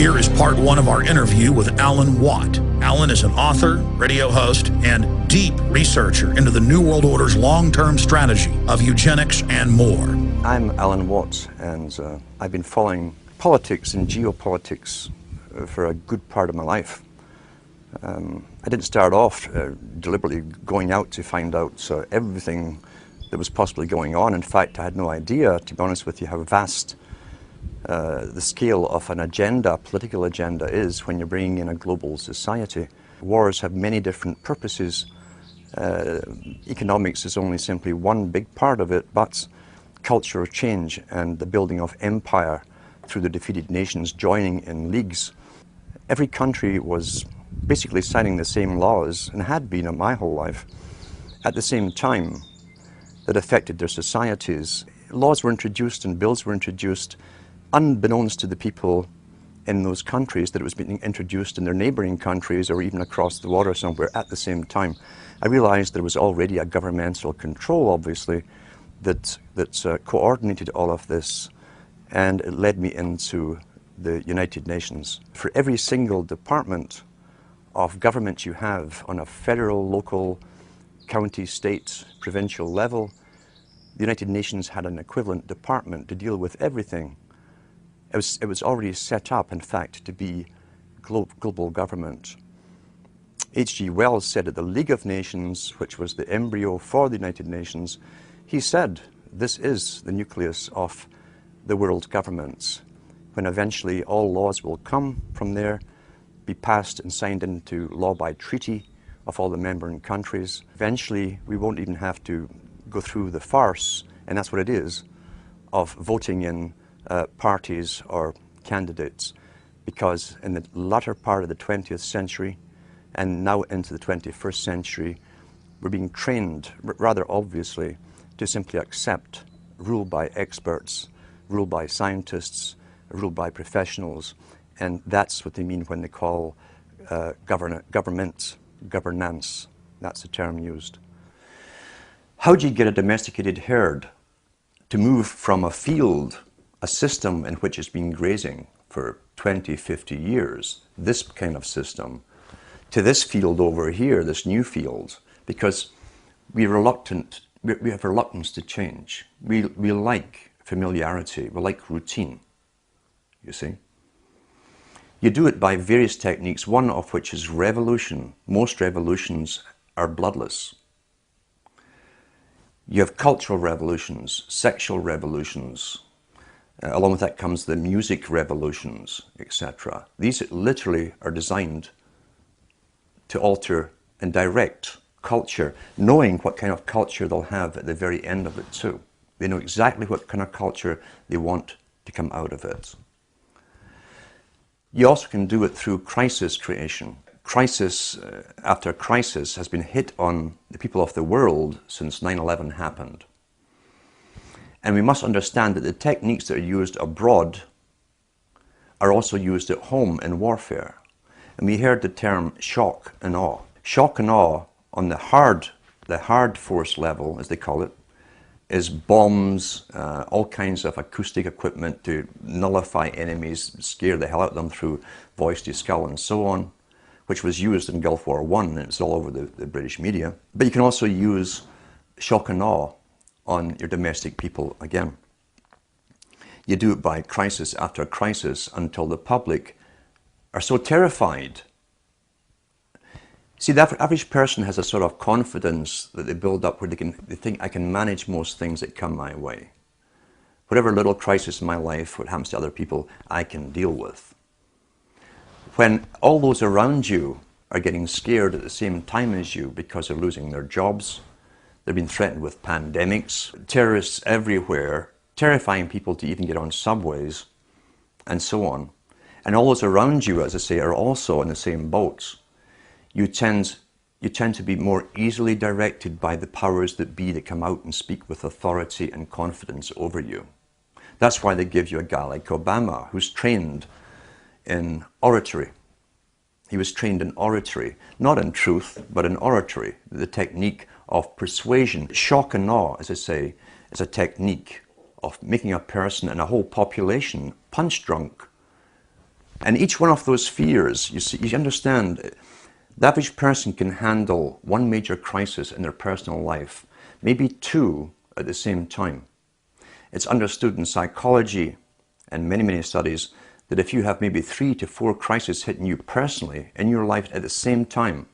Here is part one of our interview with Alan Watt. Alan is an author, radio host, and deep researcher into the New World Order's long-term strategy of eugenics and more. I'm Alan Watt, and I've been following politics and geopolitics for a good part of my life. I didn't start off deliberately going out to find out everything that was possibly going on. In fact, I had no idea, to be honest with you, how vast the scale of an agenda, political agenda, is when you're bringing in a global society. Wars have many different purposes. Economics is only simply one big part of it, but cultural change and the building of empire through the defeated nations joining in leagues. Every country was basically signing the same laws, and had been in my whole life, at the same time that affected their societies. Laws were introduced and bills were introduced unbeknownst to the people in those countries that it was being introduced in their neighboring countries or even across the water somewhere at the same time. I realized there was already a governmental control, obviously, that coordinated all of this, and it led me into the United Nations. For every single department of government you have on a federal, local, county, state, provincial level, the United Nations had an equivalent department to deal with everything. It was already set up, in fact, to be global government. H.G. Wells said at the League of Nations, which was the embryo for the United Nations, he said, this is the nucleus of the world governments, when eventually all laws will come from there, be passed and signed into law by treaty of all the member countries. Eventually, we won't even have to go through the farce, and that's what it is, of voting in parties or candidates, because in the latter part of the 20th century and now into the 21st century, we're being trained, rather obviously, to simply accept rule by experts, rule by scientists, rule by professionals, and that's what they mean when they call governance. That's the term used. How do you get a domesticated herd to move from a field, a system in which it's been grazing for 20, 50 years, this kind of system, to this field over here, this new field? Because we have reluctance to change. We like familiarity, we like routine, you see. You do it by various techniques, one of which is revolution. Most revolutions are bloodless. You have cultural revolutions, sexual revolutions. Along with that comes the music revolutions, etc. These literally are designed to alter and direct culture, knowing what kind of culture they'll have at the very end of it too. They know exactly what kind of culture they want to come out of it. You also can do it through crisis creation. Crisis after crisis has been hit on the people of the world since 9/11 happened. And we must understand that the techniques that are used abroad are also used at home in warfare. And we heard the term shock and awe. Shock and awe on the hard force level, as they call it, is bombs, all kinds of acoustic equipment to nullify enemies, scare the hell out of them through voice to skull and so on, which was used in Gulf War I, and it's all over the British media. But you can also use shock and awe on your domestic people again. You do it by crisis after crisis until the public are so terrified. See, the average person has a sort of confidence that they build up where they think, I can manage most things that come my way. Whatever little crisis in my life, what happens to other people, I can deal with. When all those around you are getting scared at the same time as you because they're losing their jobs, they've been threatened with pandemics, terrorists everywhere, terrifying people to even get on subways, and so on. And all those around you, as I say, are also in the same boats. You tend to be more easily directed by the powers that be that come out and speak with authority and confidence over you. That's why they give you a guy like Obama, who's trained in oratory. He was trained in oratory, not in truth, but in oratory, the technique of persuasion. Shock and awe, as I say, is a technique of making a person and a whole population punch drunk And each one of those fears, you understand, the average person can handle one major crisis in their personal life, maybe two at the same time. It's understood in psychology and many, many studies that if you have maybe 3 to 4 crises hitting you personally in your life at the same time,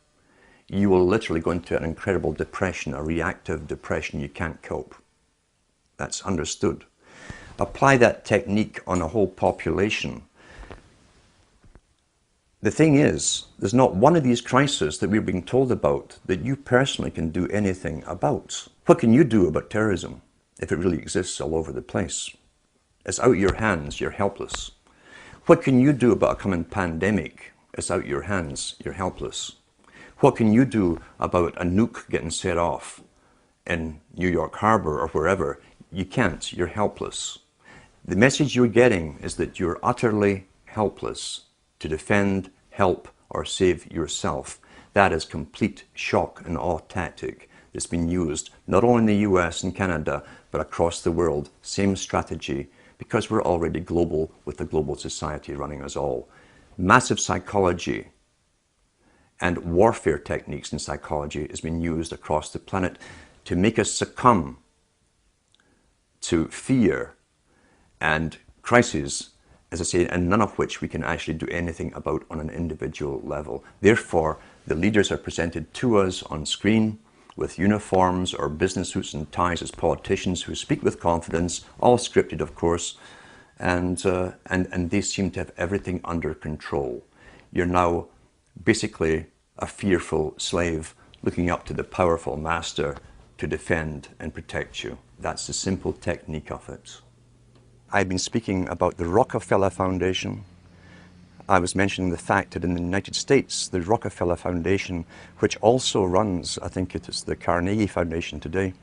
you will literally go into an incredible depression, a reactive depression. You can't cope. That's understood. Apply that technique on a whole population. The thing is, there's not one of these crises that we're being told about that you personally can do anything about. What can you do about terrorism if it really exists all over the place? It's out of your hands, you're helpless. What can you do about a coming pandemic? It's out of your hands, you're helpless. What can you do about a nuke getting set off in New York Harbor or wherever? You can't, you're helpless. The message you're getting is that you're utterly helpless to defend, help, or save yourself. That is complete shock and awe tactic that's been used not only in the US and Canada, but across the world. Same strategy, because we're already global with the global society running us all. Massive psychology and warfare techniques in psychology has been used across the planet to make us succumb to fear and crises, as I say, and none of which we can actually do anything about on an individual level. Therefore, the leaders are presented to us on screen with uniforms or business suits and ties as politicians who speak with confidence, all scripted, of course, and they seem to have everything under control. You're now basically a fearful slave looking up to the powerful master to defend and protect you. That's the simple technique of it. I've been speaking about the Rockefeller Foundation. I was mentioning the fact that in the United States, the Rockefeller Foundation, which also runs, I think it is the Carnegie Foundation today,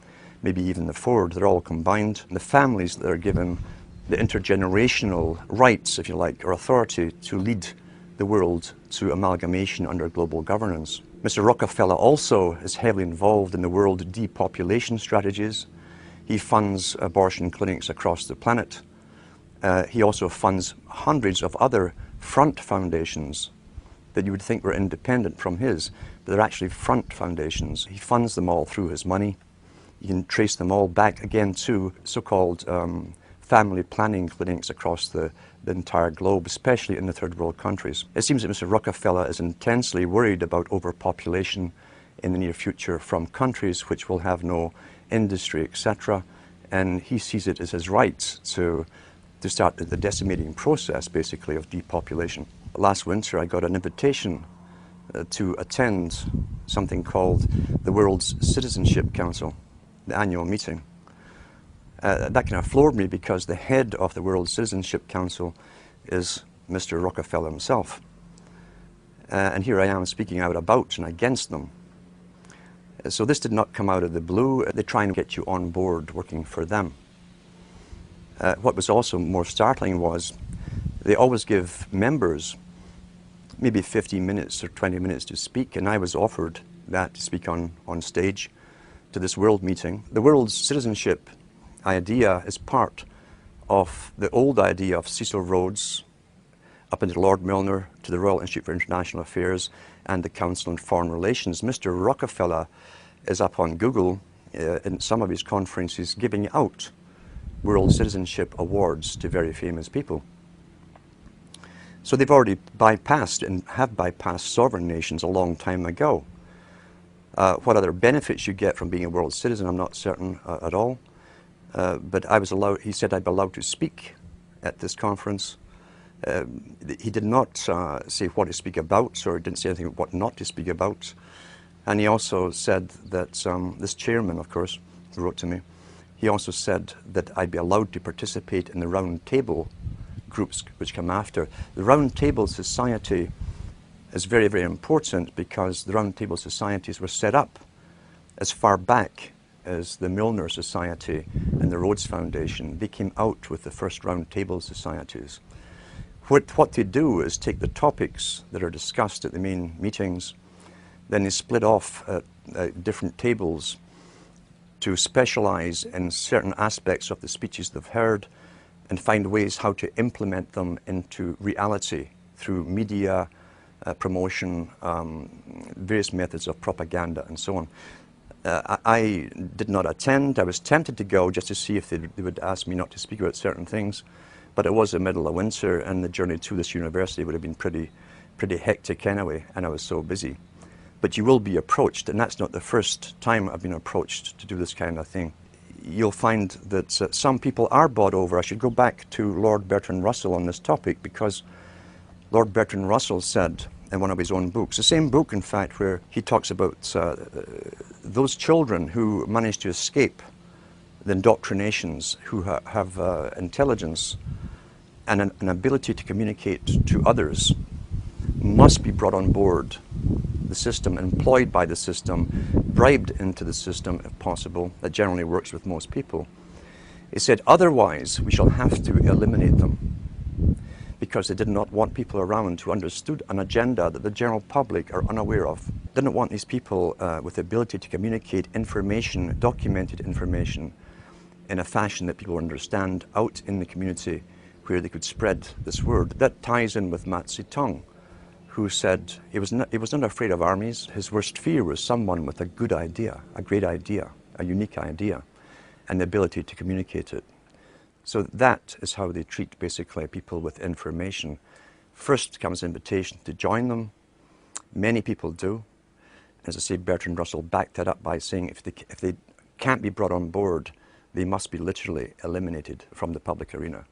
maybe even the Ford, they're all combined. The families that are given the intergenerational rights, if you like, or authority to lead the world to amalgamation under global governance. Mr. Rockefeller also is heavily involved in the world depopulation strategies. He funds abortion clinics across the planet. He also funds hundreds of other front foundations that you would think were independent from his, but they're actually front foundations. He funds them all through his money. You can trace them all back again to so-called family planning clinics across the entire globe, especially in the third world countries. It seems that Mr. Rockefeller is intensely worried about overpopulation in the near future from countries which will have no industry, etc. And he sees it as his right to start the decimating process, basically, of depopulation. Last winter, I got an invitation to attend something called the World's Citizenship Council, the annual meeting. That kind of floored me because the head of the World Citizenship Council is Mr. Rockefeller himself. And here I am speaking out about and against them. So this did not come out of the blue. They try and get you on board working for them. What was also more startling was they always give members maybe 15 minutes or 20 minutes to speak, and I was offered that to speak on stage to this world meeting. The world's citizenship idea is part of the old idea of Cecil Rhodes up into Lord Milner to the Royal Institute for International Affairs and the Council on Foreign Relations. Mr. Rockefeller is up on Google in some of his conferences giving out World Citizenship Awards to very famous people. So they've already bypassed and have bypassed sovereign nations a long time ago. What other benefits you get from being a world citizen, I'm not certain at all. But I was allowed, he said I'd be allowed to speak at this conference. He did not say what to speak about, or he didn't say anything what not to speak about. And he also said that, this chairman, of course, who wrote to me, he also said that I'd be allowed to participate in the round table groups which come after. The round table society is very, very important because the round table societies were set up as far back as the Milner Society and the Rhodes Foundation. They came out with the first round table societies. What they do is take the topics that are discussed at the main meetings, then they split off different tables to specialize in certain aspects of the speeches they've heard and find ways how to implement them into reality through media, promotion, various methods of propaganda and so on. I did not attend. I was tempted to go just to see if they would ask me not to speak about certain things, but it was the middle of winter and the journey to this university would have been pretty hectic anyway, and I was so busy. But you will be approached, and that's not the first time I've been approached to do this kind of thing. You'll find that some people are bought over. I should go back to Lord Bertrand Russell on this topic, because Lord Bertrand Russell said in one of his own books, the same book in fact, where he talks about those children who manage to escape the indoctrinations, who have intelligence and an ability to communicate to others, must be brought on board the system, employed by the system, bribed into the system if possible. That generally works with most people. He said, otherwise we shall have to eliminate them, because they did not want people around who understood an agenda that the general public are unaware of. Didn't want these people with the ability to communicate information, documented information, in a fashion that people understand out in the community where they could spread this word. That ties in with Mao Zedong, who said he was not afraid of armies. His worst fear was someone with a good idea, a great idea, a unique idea, and the ability to communicate it. So that is how they treat basically people with information. First comes invitation to join them. Many people do. As I say, Bertrand Russell backed that up by saying if they can't be brought on board, they must be literally eliminated from the public arena.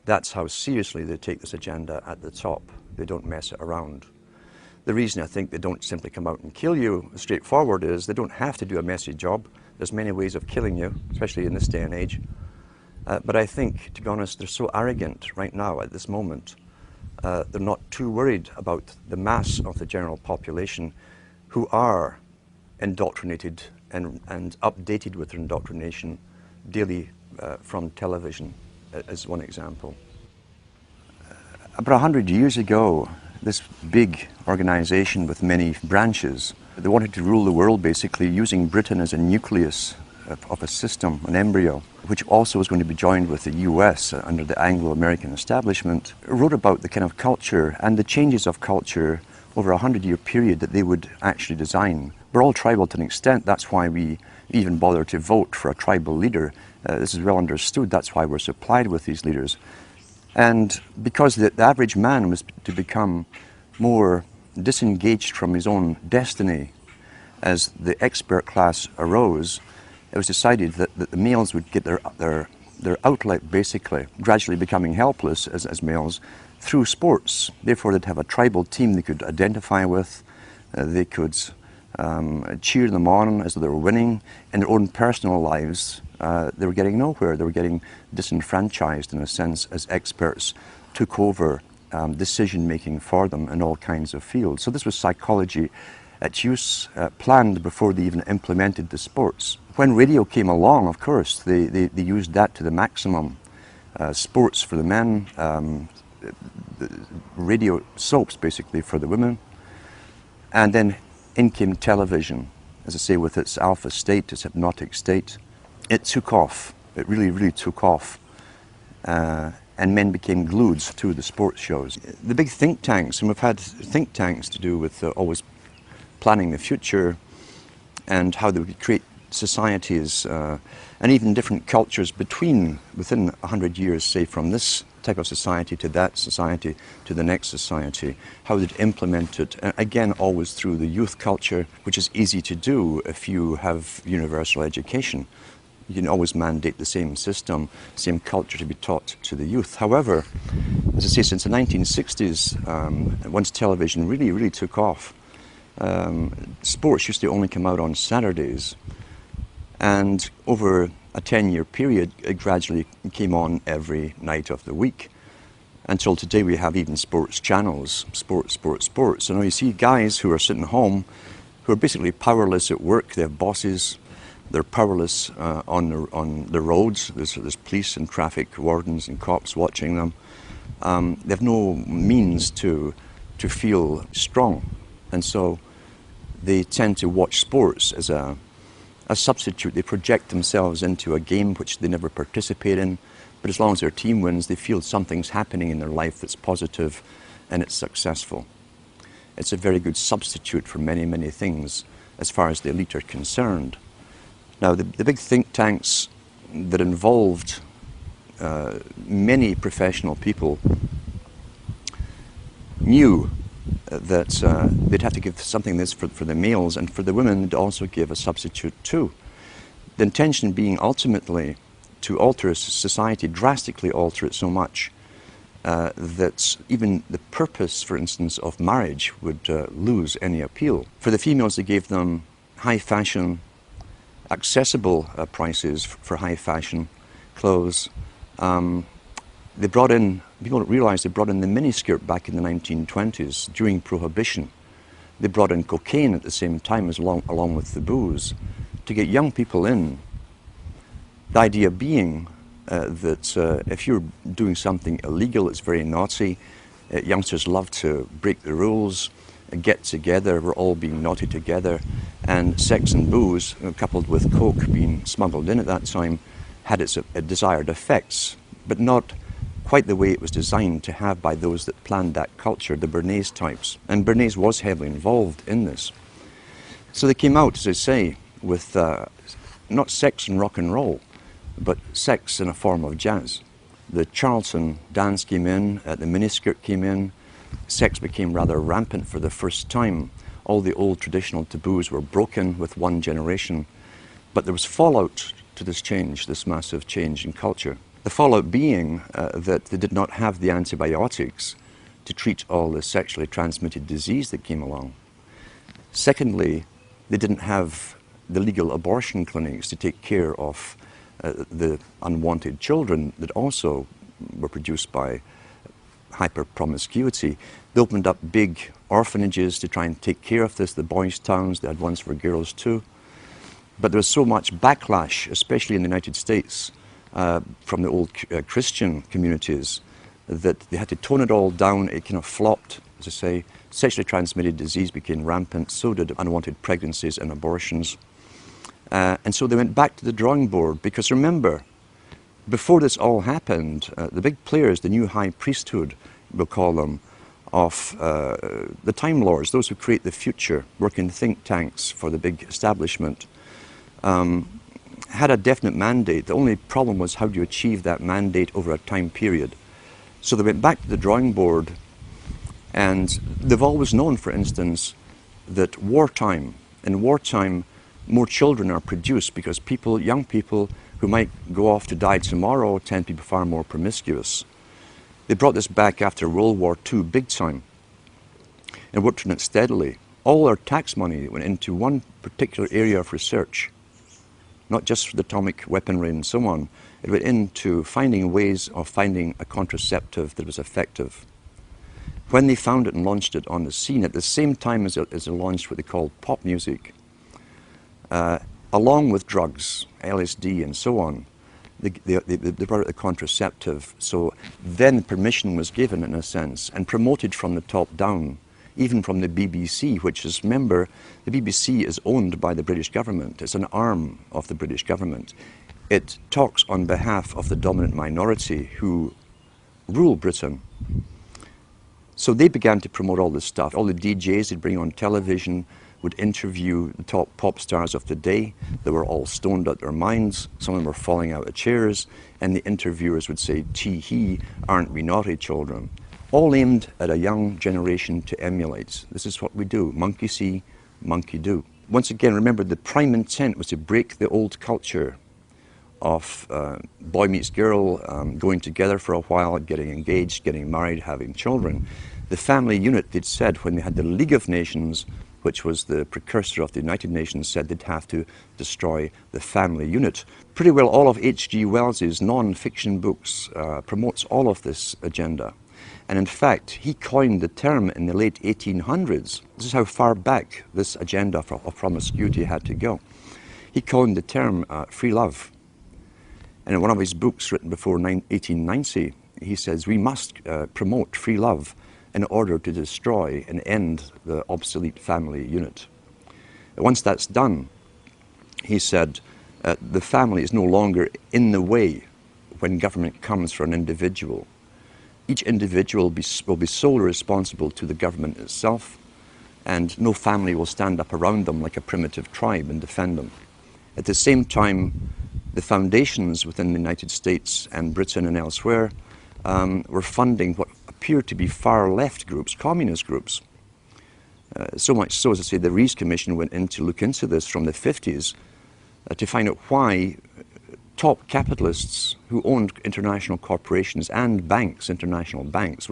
That's how seriously they take this agenda at the top. They don't mess it around. The reason I think they don't simply come out and kill you straightforward is they don't have to do a messy job. There's many ways of killing you, especially in this day and age. But I think, to be honest, they're so arrogant right now at this moment. They're not too worried about the mass of the general population who are indoctrinated and updated with their indoctrination daily from television, as one example. About 100 years ago, this big organization with many branches, they wanted to rule the world basically using Britain as a nucleus of a system, an embryo, which also was going to be joined with the US under the Anglo-American establishment, wrote about the kind of culture and the changes of culture over a 100-year period that they would actually design. We're all tribal to an extent. That's why we even bother to vote for a tribal leader. This is well understood. That's why we're supplied with these leaders. And because the average man was to become more disengaged from his own destiny as the expert class arose, it was decided that the males would get their outlet basically, gradually becoming helpless as males, through sports. Therefore they'd have a tribal team they could identify with, they could cheer them on as though they were winning. In their own personal lives, they were getting nowhere. They were getting disenfranchised in a sense as experts took over decision-making for them in all kinds of fields. So this was psychology at use, planned before they even implemented the sports. When radio came along, of course, they used that to the maximum. Sports for the men, radio soaps basically for the women, and then in came television, as I say, with its alpha state, its hypnotic state. It took off. It really, really took off. And men became glued to the sports shows. The big think tanks, and we've had think tanks to do with always planning the future and how they would create societies and even different cultures within 100 years, say from this type of society to that society to the next society, how they'd implement it, again always through the youth culture, which is easy to do if you have universal education. You can always mandate the same system, same culture to be taught to the youth. However, as I say, since the 1960s, once television really, really took off, sports used to only come out on Saturdays. And over a 10-year period, it gradually came on every night of the week. Until today, we have even sports channels, sports. So now you see guys who are sitting home, who are basically powerless at work. They have bosses. They're powerless on the roads. There's police and traffic wardens and cops watching them. They have no means to feel strong. And so they tend to watch sports as a substitute. They project themselves into a game which they never participate in. But as long as their team wins, they feel something's happening in their life that's positive and it's successful. It's a very good substitute for many, many things as far as the elite are concerned. Now, the big think tanks that involved many professional people knew that they'd have to give something this for the males, and for the women they'd also give a substitute too. The intention being ultimately to alter society, drastically alter it so much that even the purpose, for instance, of marriage would lose any appeal. For the females, they gave them high fashion, accessible prices for high fashion clothes. They brought in, people don't realize they brought in the miniskirt back in the 1920s during Prohibition. They brought in cocaine at the same time along with the booze to get young people in. The idea being that if you're doing something illegal, it's very naughty. Youngsters love to break the rules, get together, we're all being naughty together, and sex and booze, coupled with coke being smuggled in at that time, had its desired effects, but not quite the way it was designed to have by those that planned that culture, the Bernays types. And Bernays was heavily involved in this. So they came out, as I say, with not sex and rock and roll, but sex in a form of jazz. The Charlton dance came in, the miniskirt came in, sex became rather rampant for the first time. All the old traditional taboos were broken with one generation, but there was fallout to this change, this massive change in culture. The fallout being that they did not have the antibiotics to treat all the sexually transmitted disease that came along. Secondly, they didn't have the legal abortion clinics to take care of the unwanted children that also were produced by hyper-promiscuity. They opened up big orphanages to try and take care of this, the boys' towns. They had ones for girls too. But there was so much backlash, especially in the United States, from the old Christian communities, that they had to tone it all down. It kind of flopped, as I say. Sexually transmitted disease became rampant, so did unwanted pregnancies and abortions. And so they went back to the drawing board, because remember, before this all happened, the big players, the new high priesthood, we'll call them, of the Time Lords, those who create the future, work in think tanks for the big establishment, had a definite mandate. The only problem was how do you achieve that mandate over a time period. So they went back to the drawing board, and they've always known, for instance, that in wartime, more children are produced because people, young people who might go off to die tomorrow tend to be far more promiscuous. They brought this back after World War II big time and worked on it steadily. All our tax money went into one particular area of research, not just for the atomic weaponry and so on. It went into finding ways of finding a contraceptive that was effective. When they found it and launched it on the scene, at the same time as it launched what they called pop music, along with drugs, LSD and so on, they brought out the contraceptive. So then permission was given, in a sense, and promoted from the top down, even from the BBC, which is, remember, the BBC is owned by the British government. It's an arm of the British government. It talks on behalf of the dominant minority who rule Britain. So they began to promote all this stuff. All the DJs they'd bring on television would interview the top pop stars of the day. They were all stoned out their minds. Some of them were falling out of chairs. And the interviewers would say, "Tee-hee, aren't we naughty children?" All aimed at a young generation to emulate. This is what we do. Monkey see, monkey do. Once again, remember, the prime intent was to break the old culture of boy meets girl, going together for a while, getting engaged, getting married, having children. The family unit, they'd said, when they had the League of Nations, which was the precursor of the United Nations, said they'd have to destroy the family unit. Pretty well all of H.G. Wells's non-fiction books promotes all of this agenda. And in fact, he coined the term in the late 1800s. This is how far back this agenda of promiscuity had to go. He coined the term free love. And in one of his books written before 1890, he says, we must promote free love in order to destroy and end the obsolete family unit. Once that's done, he said, the family is no longer in the way when government comes for an individual. Each individual will be solely responsible to the government itself, and no family will stand up around them like a primitive tribe and defend them. At the same time, the foundations within the United States and Britain and elsewhere were funding what appeared to be far left groups, communist groups. So much so, as I say, the Rees Commission went in to look into this from the 50s to find out why top capitalists who owned international corporations and banks, international banks,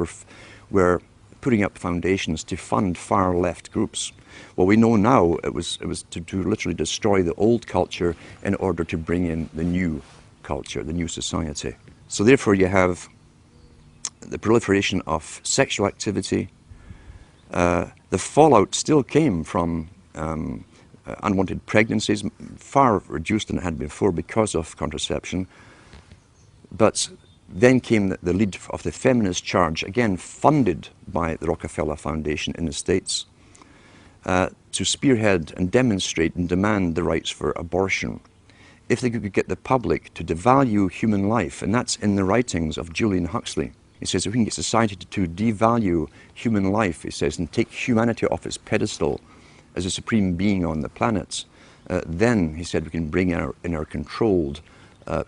were putting up foundations to fund far left groups. Well, we know now it was to literally destroy the old culture in order to bring in the new culture, the new society. So therefore you have the proliferation of sexual activity. The fallout still came from unwanted pregnancies, far reduced than it had before because of contraception. But then came the lead of the feminist charge, again funded by the Rockefeller Foundation in the States, to spearhead and demonstrate and demand the rights for abortion. If they could get the public to devalue human life, and that's in the writings of Julian Huxley. He says if we can get society to devalue human life, he says, and take humanity off its pedestal as a supreme being on the planet, then, he said, we can bring in our controlled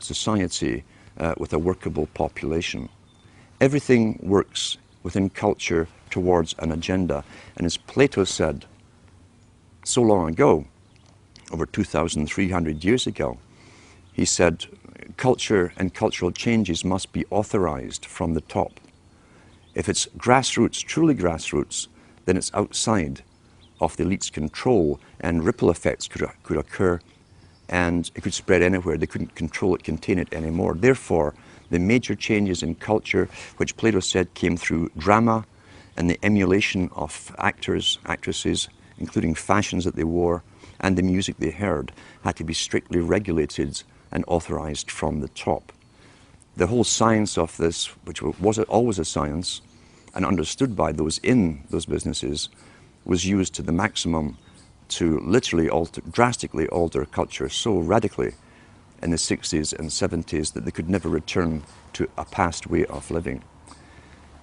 society with a workable population. Everything works within culture towards an agenda. And as Plato said so long ago, over 2,300 years ago, he said, culture and cultural changes must be authorized from the top. If it's grassroots, truly grassroots, then it's outside of the elite's control, and ripple effects could occur, and it could spread anywhere. They couldn't control it, contain it anymore. Therefore, the major changes in culture, which Plato said came through drama and the emulation of actors, actresses, including fashions that they wore, and the music they heard, had to be strictly regulated and authorized from the top. The whole science of this, which was always a science, and understood by those in those businesses, was used to the maximum to literally drastically alter culture so radically in the 60s and 70s that they could never return to a past way of living.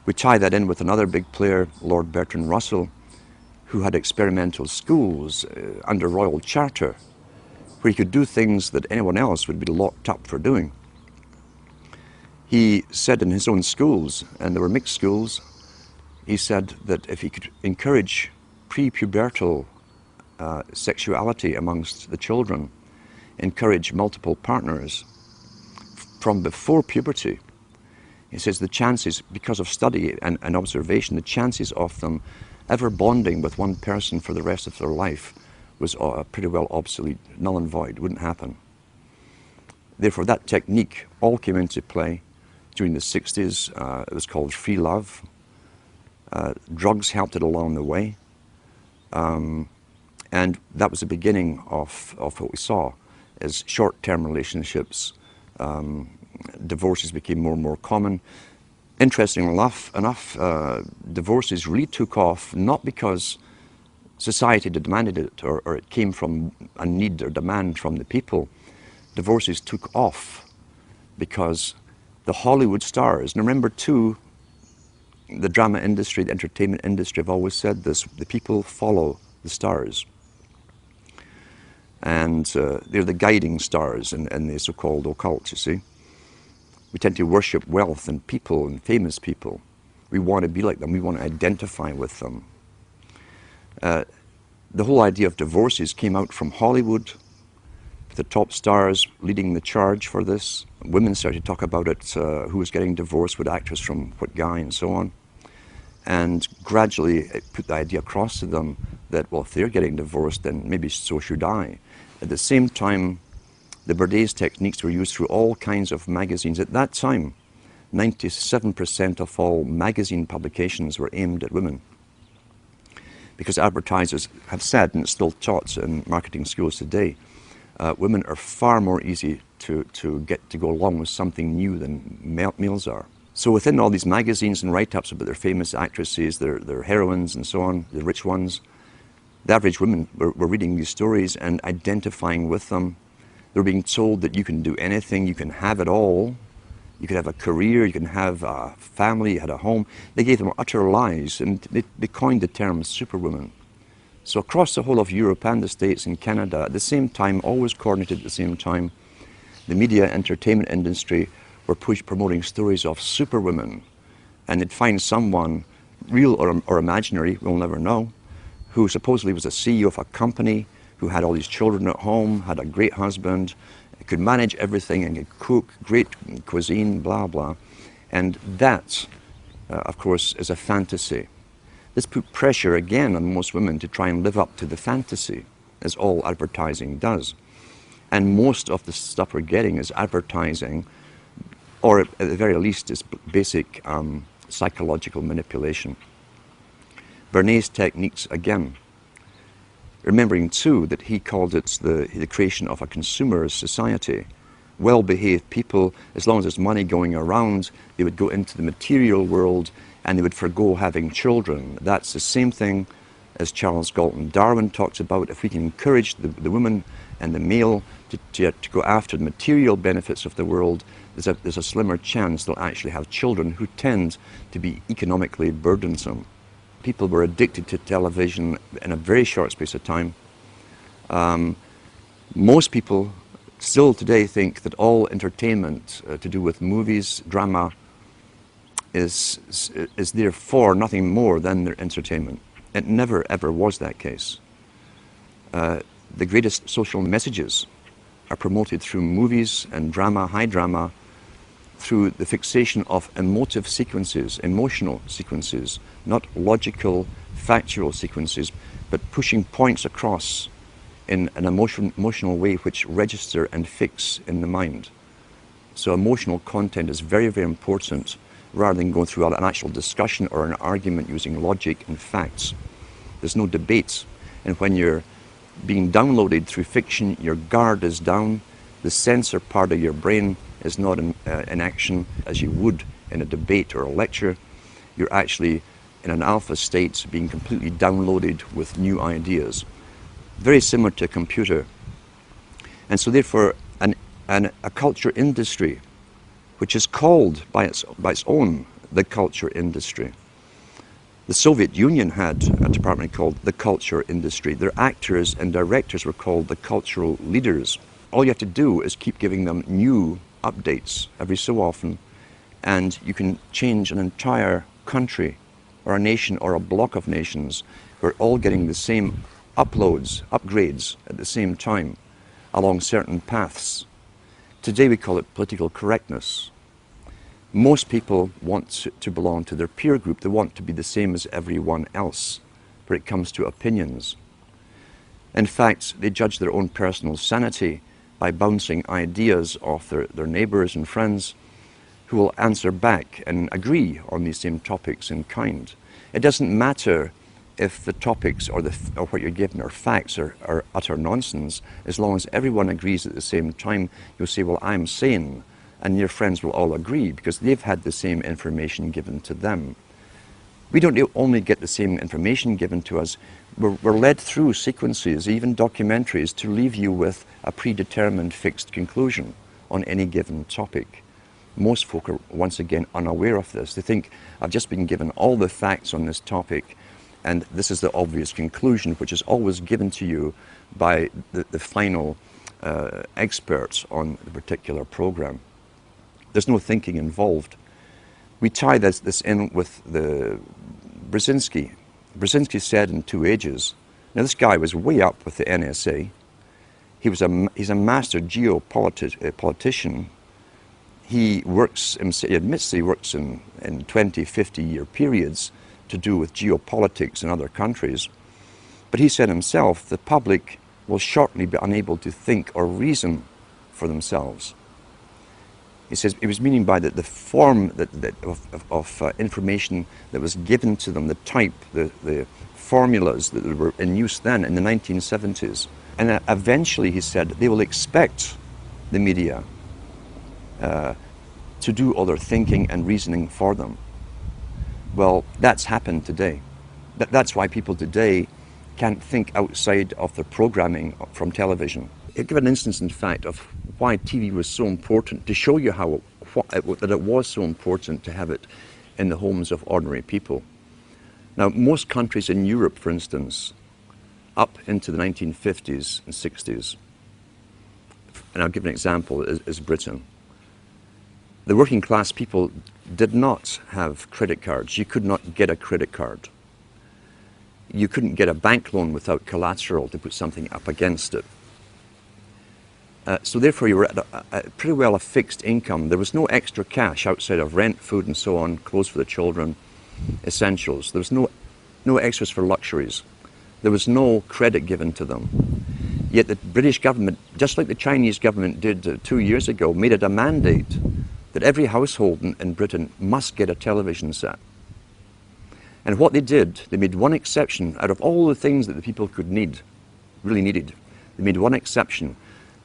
We tie that in with another big player, Lord Bertrand Russell, who had experimental schools under royal charter, where he could do things that anyone else would be locked up for doing. He said in his own schools, and there were mixed schools, he said that if he could encourage pre-pubertal sexuality amongst the children, encourage multiple partners from before puberty, he says the chances, because of study and observation, the chances of them ever bonding with one person for the rest of their life was pretty well obsolete, null and void, wouldn't happen. Therefore, that technique all came into play during the 60s. It was called free love. Drugs helped it along the way. And that was the beginning of what we saw as short-term relationships. Divorces became more and more common. Interestingly enough, divorces really took off not because society demanded it or it came from a need or demand from the people. Divorces took off because the Hollywood stars, and remember too, the drama industry, the entertainment industry have always said this, the people follow the stars. And they're the guiding stars in the so-called occult, you see. We tend to worship wealth and people and famous people. We want to be like them. We want to identify with them. The whole idea of divorces came out from Hollywood, with the top stars leading the charge for this. Women started to talk about it, who was getting divorced, what actress from what guy, and so on. And gradually it put the idea across to them that, well, if they're getting divorced, then maybe so should I. At the same time, the Bourdaise techniques were used through all kinds of magazines. At that time, 97% of all magazine publications were aimed at women. Because advertisers have said, and it's still taught in marketing schools today, women are far more easy to get to go along with something new than males are. So within all these magazines and write-ups about their famous actresses, their heroines and so on, the rich ones, the average women were reading these stories and identifying with them. They're being told that you can do anything, you can have it all, you could have a career, you can have a family, you had a home. They gave them utter lies, and they coined the term superwoman. So across the whole of Europe and the States and Canada, at the same time, always coordinated at the same time, the media entertainment industry were promoting stories of superwomen. And they'd find someone, real or imaginary, we'll never know, who supposedly was a CEO of a company, who had all these children at home, had a great husband, could manage everything and could cook great cuisine, blah, blah. And that, of course, is a fantasy. This put pressure again on most women to try and live up to the fantasy, as all advertising does. And most of the stuff we're getting is advertising, or at the very least is basic psychological manipulation. Bernays' techniques again. Remembering too that he called it the creation of a consumerist society. Well-behaved people, as long as there's money going around, they would go into the material world and they would forgo having children. That's the same thing as Charles Galton Darwin talks about. If we can encourage the woman and the male to go after the material benefits of the world, there's a slimmer chance they'll actually have children who tend to be economically burdensome. People were addicted to television in a very short space of time. Most people still today think that all entertainment to do with movies, drama, is therefore nothing more than their entertainment. It never ever was that case. The greatest social messages are promoted through movies and drama, high drama, through the fixation of emotive sequences, emotional sequences, not logical, factual sequences, but pushing points across in an emotional way which register and fix in the mind. So emotional content is very, very important, rather than going through an actual discussion or an argument using logic and facts. There's no debate. And when you're being downloaded through fiction, your guard is down, the censor part of your brain is not in action as you would in a debate or a lecture. You're actually in an alpha state, being completely downloaded with new ideas. Very similar to a computer. And so therefore, a culture industry, which is called by its own the culture industry. The Soviet Union had a department called the culture industry. Their actors and directors were called the cultural leaders. All you have to do is keep giving them new updates every so often, and you can change an entire country or a nation or a block of nations. We're all getting the same upgrades at the same time along certain paths. Today we call it political correctness. Most people want to belong to their peer group. They want to be the same as everyone else when it comes to opinions. In fact, they judge their own personal sanity by bouncing ideas off their neighbors and friends who will answer back and agree on these same topics in kind. It doesn't matter if the topics or what you're given are facts or utter nonsense, as long as everyone agrees at the same time. You'll say, well, I'm sane, and your friends will all agree because they've had the same information given to them. We don't only get the same information given to us, we're led through sequences, even documentaries, to leave you with a predetermined fixed conclusion on any given topic. Most folk are once again unaware of this. They think, I've just been given all the facts on this topic, and this is the obvious conclusion, which is always given to you by the final experts on the particular program. There's no thinking involved. We tie this in with the Brzezinski. Brzezinski said in 2 Ages, now this guy was way up with the NSA. He's a master geopolitician. He admits he works in 20, 50-year periods to do with geopolitics in other countries. But he said himself, the public will shortly be unable to think or reason for themselves. He says it was meaning by the form of information that was given to them, the type, the formulas that were in use then in the 1970s. And eventually, he said, they will expect the media to do all their thinking and reasoning for them. Well, that's happened today. That's why people today can't think outside of their programming from television. I'll give an instance, in fact, of why TV was so important to show you that it was so important to have it in the homes of ordinary people. Now, most countries in Europe, for instance, up into the 1950s and 60s, and I'll give an example, is Britain. The working class people did not have credit cards. You could not get a credit card. You couldn't get a bank loan without collateral to put something up against it. So therefore you were at pretty well a fixed income. There was no extra cash outside of rent, food and so on, clothes for the children, essentials. There was no extras for luxuries. There was no credit given to them. Yet the British government, just like the Chinese government did 2 years ago, made it a mandate that every household in Britain must get a television set. And what they did, they made one exception out of all the things that the people could need, really needed. They made one exception.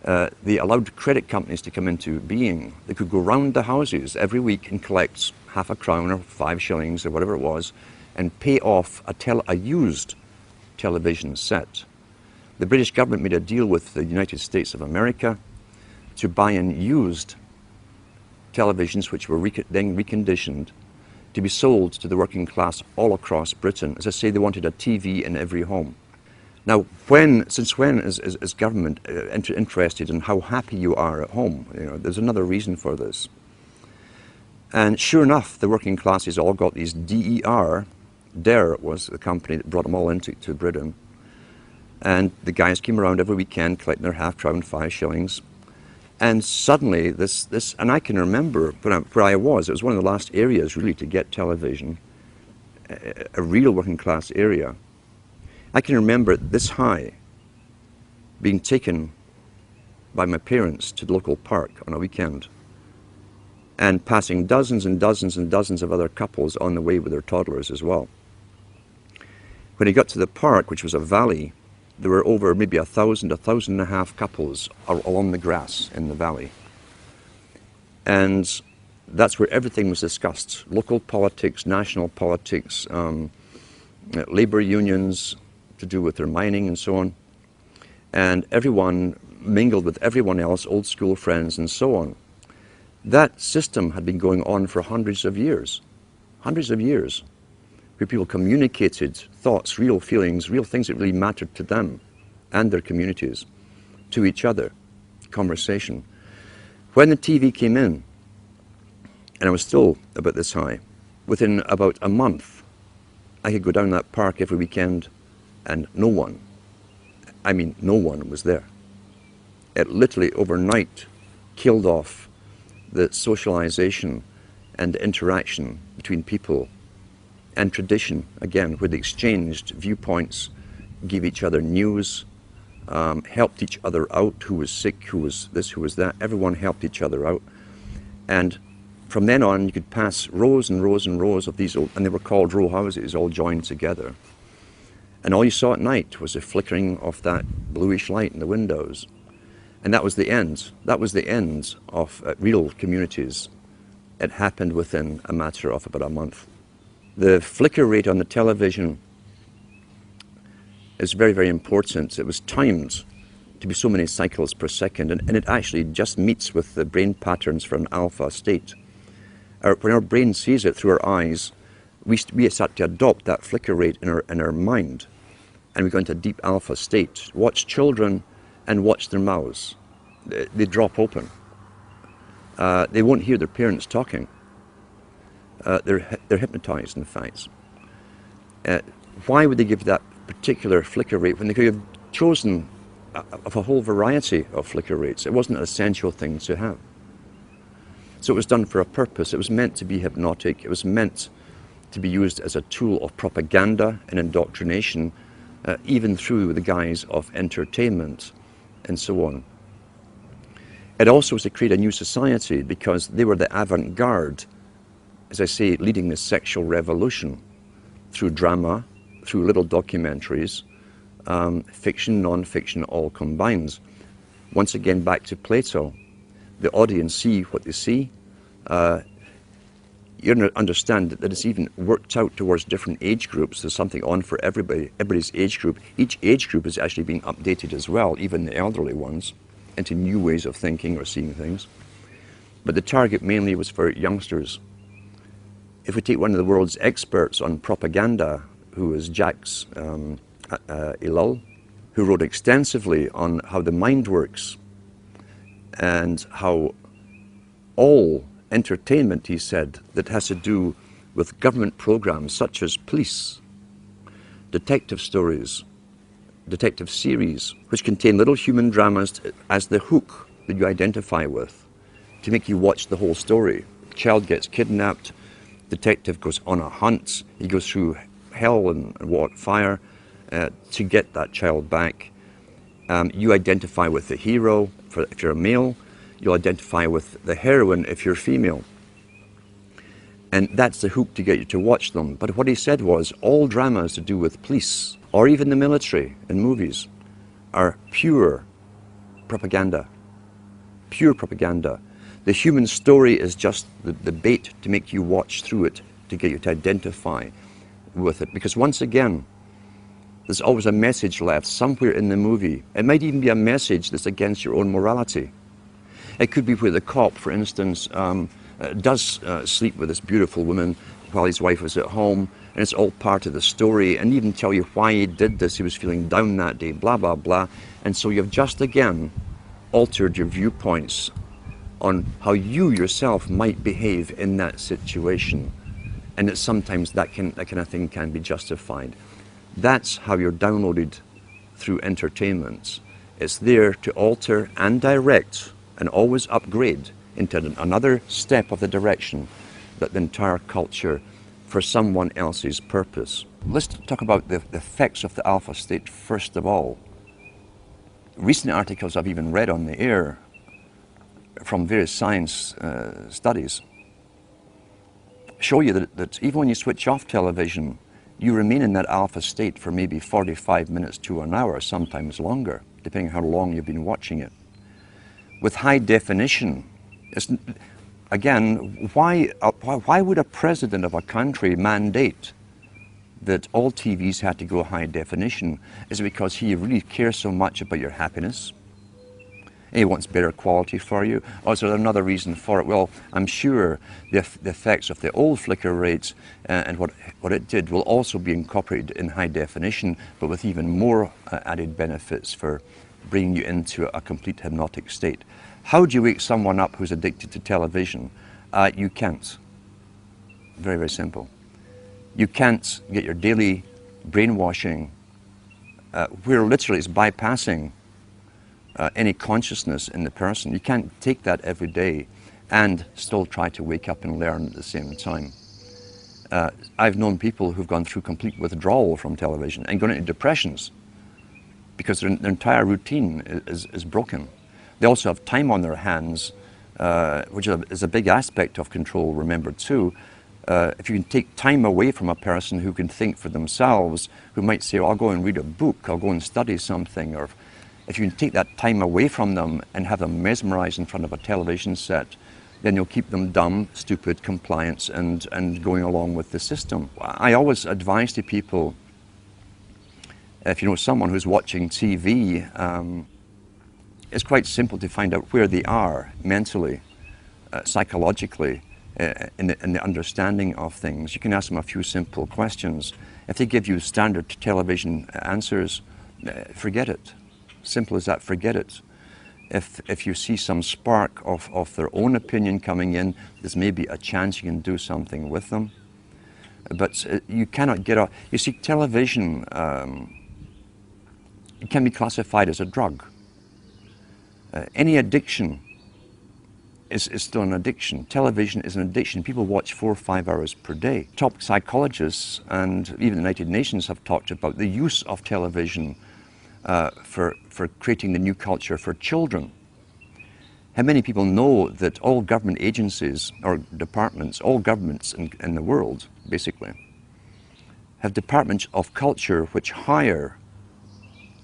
They allowed credit companies to come into being. They could go round the houses every week and collect half a crown or 5 shillings or whatever it was and pay off a used television set. The British government made a deal with the United States of America to buy in used televisions which were then reconditioned to be sold to the working class all across Britain. As I say, they wanted a TV in every home. Now, since when is government interested in how happy you are at home? You know, there's another reason for this. And sure enough, the working classes all got these DER. DER was the company that brought them all into Britain. And the guys came around every weekend collecting their half crown, 5 shillings. And suddenly and I can remember where I was, it was one of the last areas really to get television, a real working class area. I can remember this high being taken by my parents to the local park on a weekend and passing dozens and dozens and dozens of other couples on the way with their toddlers as well. When he got to the park, which was a valley, there were over maybe 1,000, 1,500 couples along the grass in the valley. And that's where everything was discussed. Local politics, national politics, labor unions to do with their mining and so on. And everyone mingled with everyone else, old school friends and so on. That system had been going on for hundreds of years, where people communicated thoughts, real feelings, real things that really mattered to them and their communities, to each other, conversation. When the TV came in, and I was still about this high, within about a month, I could go down that park every weekend and no one was there. It literally overnight killed off the socialization and the interaction between people and tradition, again, where they exchanged viewpoints, gave each other news, helped each other out, who was sick, who was this, who was that. Everyone helped each other out. And from then on, you could pass rows and rows and rows of these, and they were called row houses, all joined together. And all you saw at night was the flickering of that bluish light in the windows. And that was the end. That was the end of real communities. It happened within a matter of about a month. The flicker rate on the television is very, very important. It was timed to be so many cycles per second, and it actually just meets with the brain patterns for an alpha state. When our brain sees it through our eyes, we start to adopt that flicker rate in our mind, and we go into a deep alpha state. Watch children and watch their mouths. They drop open. They won't hear their parents talking. They're hypnotized, in fact. Why would they give that particular flicker rate when they could have chosen of a whole variety of flicker rates? It wasn't an essential thing to have. So it was done for a purpose. It was meant to be hypnotic. It was meant to be used as a tool of propaganda and indoctrination, even through the guise of entertainment and so on. It also was to create a new society because they were the avant-garde, as I say, leading the sexual revolution through drama, through little documentaries, fiction, non-fiction, all combined. Once again, back to Plato. The audience see what they see. You understand that it's even worked out towards different age groups. There's something on for everybody's age group. Each age group is actually being updated as well, even the elderly ones, into new ways of thinking or seeing things. but the target mainly was for youngsters. If we take one of the world's experts on propaganda, who is Jacques Ellul, who wrote extensively on how the mind works and how all entertainment, he said, that has to do with government programs such as police, detective stories, detective series, which contain little human dramas as the hook that you identify with, to make you watch the whole story. Child gets kidnapped, detective goes on a hunt, he goes through hell and fire to get that child back. You identify with the hero if you're a male, you'll identify with the heroine if you're female. And that's the hook to get you to watch them. But what he said was, all dramas to do with police, or even the military in movies, are pure propaganda. Pure propaganda. The human story is just the bait to make you watch through it, to get you to identify with it. Because once again, there's always a message left somewhere in the movie. It might even be a message that's against your own morality. It could be where the cop, for instance, does sleep with this beautiful woman while his wife was at home, and it's all part of the story, and even tell you why he did this. He was feeling down that day, blah, blah, blah. And so you've just again altered your viewpoints on how you yourself might behave in that situation, and that sometimes that kind of thing can be justified. That's how you're downloaded through entertainment. It's there to alter and direct and always upgrade into another step of the direction that the entire culture for someone else's purpose. Let's talk about the effects of the alpha state first of all. Recent articles I've even read on the air from various science studies show you that even when you switch off television, you remain in that alpha state for maybe 45 minutes to an hour, sometimes longer, depending on how long you've been watching it. With high definition, again, why would a president of a country mandate that all TVs had to go high definition? Is it because he really cares so much about your happiness? And he wants better quality for you? Or is there another reason for it? Well, I'm sure the effects of the old flicker rates and what it did will also be incorporated in high definition, but with even more added benefits for bringing you into a complete hypnotic state. How do you wake someone up who's addicted to television? You can't. Very, very simple. You can't get your daily brainwashing, where literally it's bypassing any consciousness in the person. You can't take that every day and still try to wake up and learn at the same time. I've known people who've gone through complete withdrawal from television and gone into depressions because their entire routine is broken. They also have time on their hands, which is a big aspect of control, remember too. If you can take time away from a person who can think for themselves, who might say, oh, I'll go and read a book, I'll go and study something, or if you can take that time away from them and have them mesmerized in front of a television set, then you'll keep them dumb, stupid, compliant, and going along with the system. I always advise to people, if you know someone who's watching TV, it's quite simple to find out where they are mentally, psychologically, in the understanding of things. You can ask them a few simple questions. If they give you standard television answers, forget it. Simple as that, forget it. If you see some spark of their own opinion coming in, there's maybe a chance you can do something with them. But you cannot get off. You see, television, it can be classified as a drug. Any addiction is still an addiction. Television is an addiction. People watch 4 or 5 hours per day. Top psychologists and even the United Nations have talked about the use of television for creating the new culture for children. How many people know that all government agencies or departments, all governments in the world, basically, have departments of culture which hire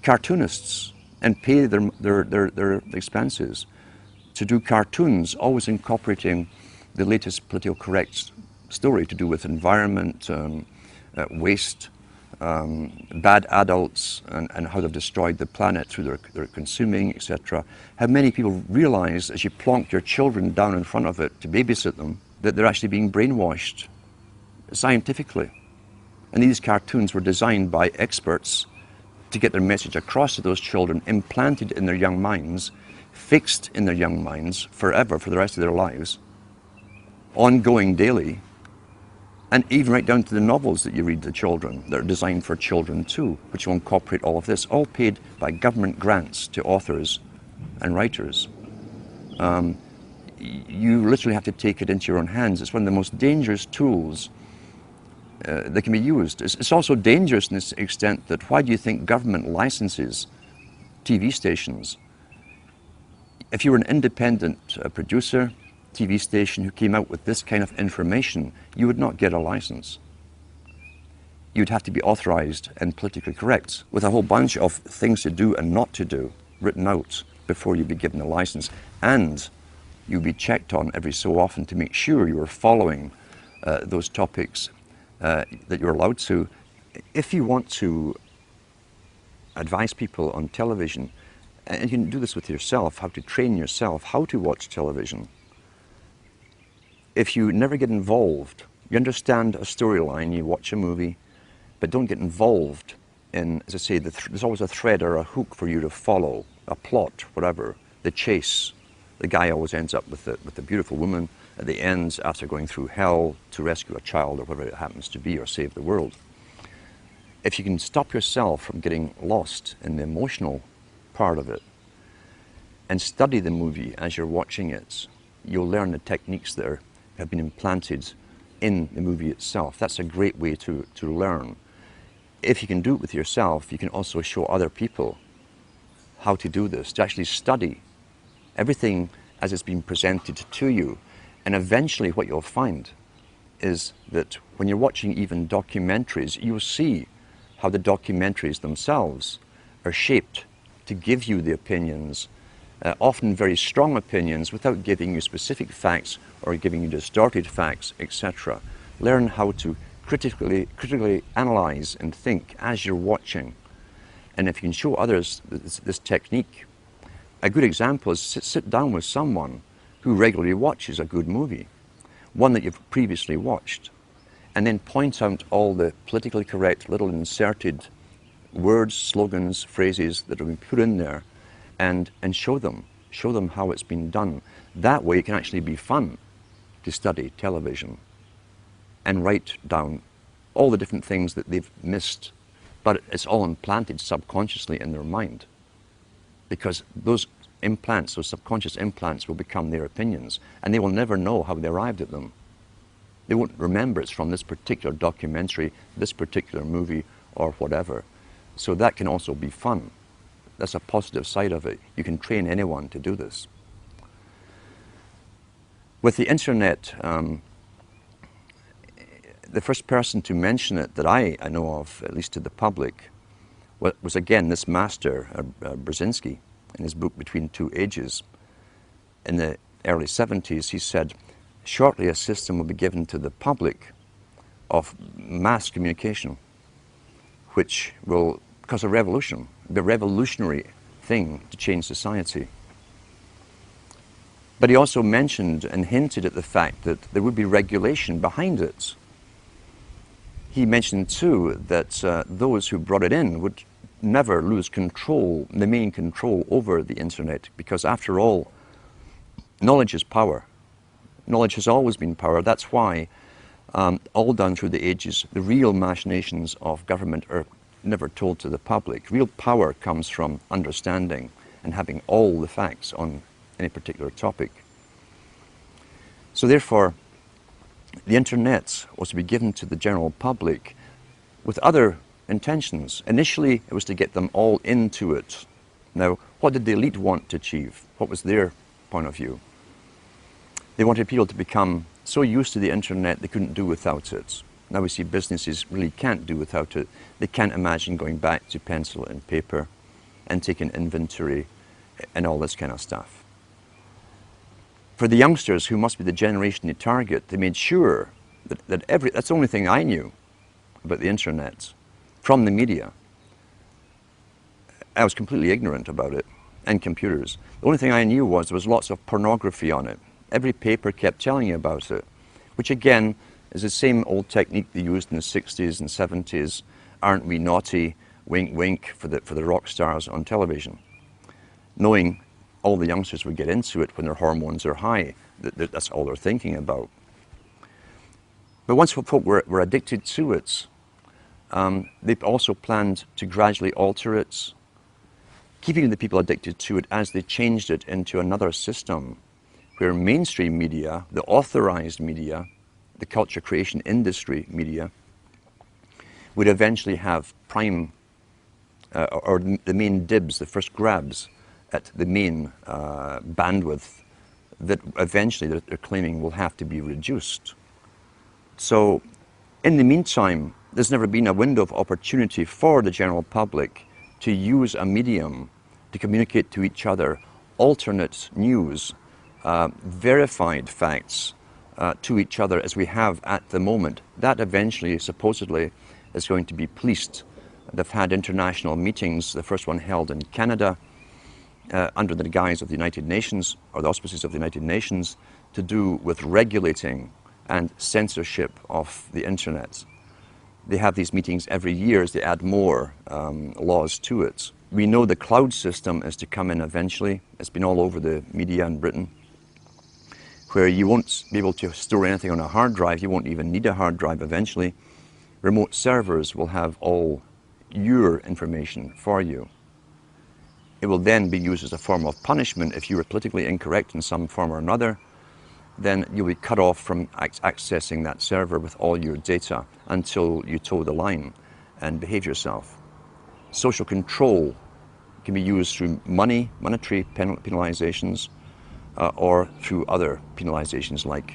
cartoonists and pay their expenses to do cartoons, always incorporating the latest political correct story to do with environment, waste, bad adults and how they've destroyed the planet through their consuming, etc. How many people realize as you plonk your children down in front of it to babysit them that they're actually being brainwashed scientifically. And these cartoons were designed by experts to get their message across to those children, implanted in their young minds, fixed in their young minds forever for the rest of their lives, ongoing daily, and even right down to the novels that you read to children that are designed for children too, which will incorporate all of this, all paid by government grants to authors and writers. You literally have to take it into your own hands. It's one of the most dangerous tools that can be used. It's also dangerous in this extent that why do you think government licenses TV stations? If you were an independent producer, TV station who came out with this kind of information, you would not get a license. You'd have to be authorized and politically correct with a whole bunch of things to do and not to do written out before you'd be given a license. And you'd be checked on every so often to make sure you were following those topics that you're allowed to. If you want to advise people on television, and you can do this with yourself, how to train yourself, how to watch television. If you never get involved, you understand a storyline, you watch a movie, but don't get involved in, as I say, there's always a thread or a hook for you to follow, a plot, whatever, the chase. The guy always ends up with the beautiful woman at the end after going through hell to rescue a child or whatever it happens to be or save the world. If you can stop yourself from getting lost in the emotional part of it and study the movie as you're watching it, you'll learn the techniques that have been implanted in the movie itself. That's a great way to learn. If you can do it with yourself, you can also show other people how to do this, to actually study everything as it's been presented to you. And eventually what you'll find is that when you're watching even documentaries, you'll see how the documentaries themselves are shaped to give you the opinions, often very strong opinions, without giving you specific facts or giving you distorted facts, etc. Learn how to critically analyze and think as you're watching. And if you can show others this technique, a good example is sit down with someone who regularly watches a good movie, one that you've previously watched, and then point out all the politically correct little inserted words, slogans, phrases that have been put in there, and show them how it's been done. That way it can actually be fun to study television and write down all the different things that they've missed, but it's all implanted subconsciously in their mind, because those implants, those subconscious implants, will become their opinions, and they will never know how they arrived at them. They won't remember it's from this particular documentary, this particular movie, or whatever. So that can also be fun. That's a positive side of it. You can train anyone to do this. With the internet, the first person to mention it that I know of, at least to the public, was again this master, Brzezinski, in his book Between Two Ages. In the early 70s, he said, shortly a system will be given to the public of mass communication, which will cause a revolution, the revolutionary thing to change society. But he also mentioned and hinted at the fact that there would be regulation behind it. He mentioned too that those who brought it in would never lose control, the main control over the internet, because after all, knowledge is power. Knowledge has always been power. That's why, all down through the ages, the real machinations of government are never told to the public. Real power comes from understanding and having all the facts on any particular topic. So therefore, the internet was to be given to the general public with other intentions. Initially, it was to get them all into it. Now, what did the elite want to achieve? What was their point of view? They wanted people to become so used to the internet they couldn't do without it. Now we see businesses really can't do without it. They can't imagine going back to pencil and paper and taking inventory and all this kind of stuff. For the youngsters, who must be the generation they target, they made sure that that's the only thing I knew about the internet. from the media. I was completely ignorant about it, and computers. The only thing I knew was there was lots of pornography on it. Every paper kept telling you about it, which again is the same old technique they used in the 60s and 70s. Aren't we naughty? Wink, wink, for the rock stars on television. Knowing all the youngsters would get into it when their hormones are high. That's all they're thinking about. But once folk were addicted to it, they've also planned to gradually alter it, keeping the people addicted to it as they changed it into another system where mainstream media, the authorized media, the culture creation industry media, would eventually have prime, or the main dibs, the first grabs at the main bandwidth that eventually they're claiming will have to be reduced. So in the meantime, there's never been a window of opportunity for the general public to use a medium to communicate to each other alternate news, verified facts to each other as we have at the moment. That eventually, supposedly, is going to be policed. They've had international meetings, the first one held in Canada, under the guise of the United Nations, or the auspices of the United Nations, to do with regulating and censorship of the internet. They have these meetings every year as they add more laws to it. We know the cloud system is to come in eventually. It's been all over the media in Britain, where you won't be able to store anything on a hard drive. You won't even need a hard drive eventually. Remote servers will have all your information for you. It will then be used as a form of punishment if you were politically incorrect in some form or another. Then you'll be cut off from accessing that server with all your data until you toe the line and behave yourself. Social control can be used through monetary penalizations, or through other penalizations like